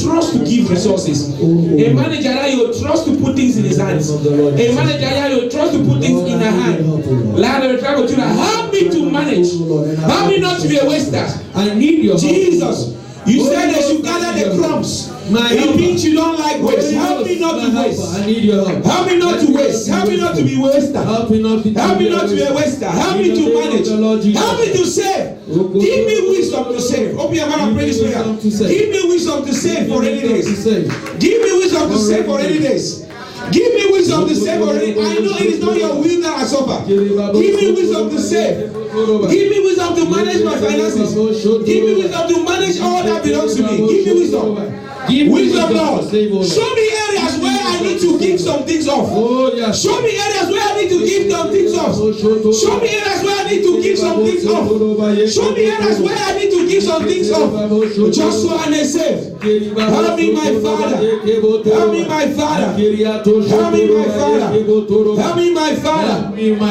trust to give resources. A manager that you trust to put things in his hands. A manager that you trust to put things in her hand. Lord, help me to manage. Help me not to be a waster. I need your Jesus, you said they should gather the crumbs. It means you don't like waste. Help me not to waste. I need your help. Help me not to waste. Help me not to be waster. Help me not to be a waster. Help me to manage. Help me to save. Give me wisdom to save. Open your mouth and pray this prayer. Give me wisdom to save for any days. Give me wisdom to save for any days. Give me wisdom to save for any days. I know it is not your will that I suffer. Give me wisdom to save. Give me wisdom to manage my finances. Give me wisdom to manage all that belongs to me. Give me wisdom. Wisdom, Lord. Show me areas where I need to give some things off. Show me areas where I need to give some things off. Show me areas where I need to give some things off. Show me areas where I need to give some things off. Joshua and Esau. Help me, my Father. Help me, my Father. Help me, my Father. Help me, my Father.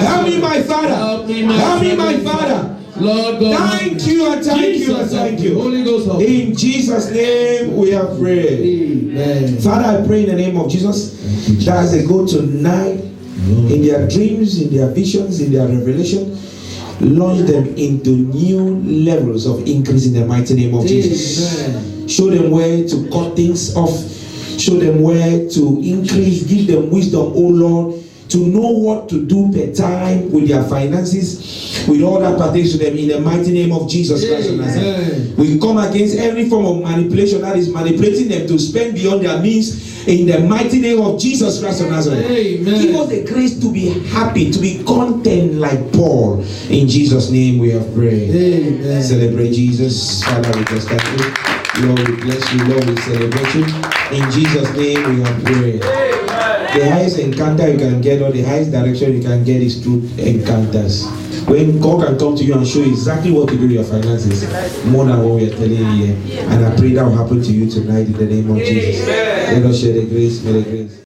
Help me, my Father. Help me, my Father. Lord God, thank you and thank you and thank you. Holy Ghost, in Jesus' name we have prayed. Amen. Father, I pray in the name of Jesus that as they go tonight, in their dreams, in their visions, in their revelation, launch them into new levels of increase in the mighty name of Jesus. Amen. Show them where to cut things off. Show them where to increase. Give them wisdom, oh Lord, to know what to do per time with their finances, with all that pertains to them, in the mighty name of Jesus Christ of Nazareth. We come against every form of manipulation that is manipulating them to spend beyond their means, in the mighty name of Jesus Christ of Nazareth. Amen. Give us the grace to be happy, to be content like Paul. In Jesus' name we have prayed. Amen. Celebrate Jesus. Father, we just thank you. Lord, we bless you. Lord, we celebrate you. In Jesus' name we have prayed. The highest encounter you can get, or the highest direction you can get, is through encounters. When God can come to you and show you exactly what to do with your finances, more than what we are telling you here. And I pray that will happen to you tonight in the name of Jesus. Let us share the grace. May the grace.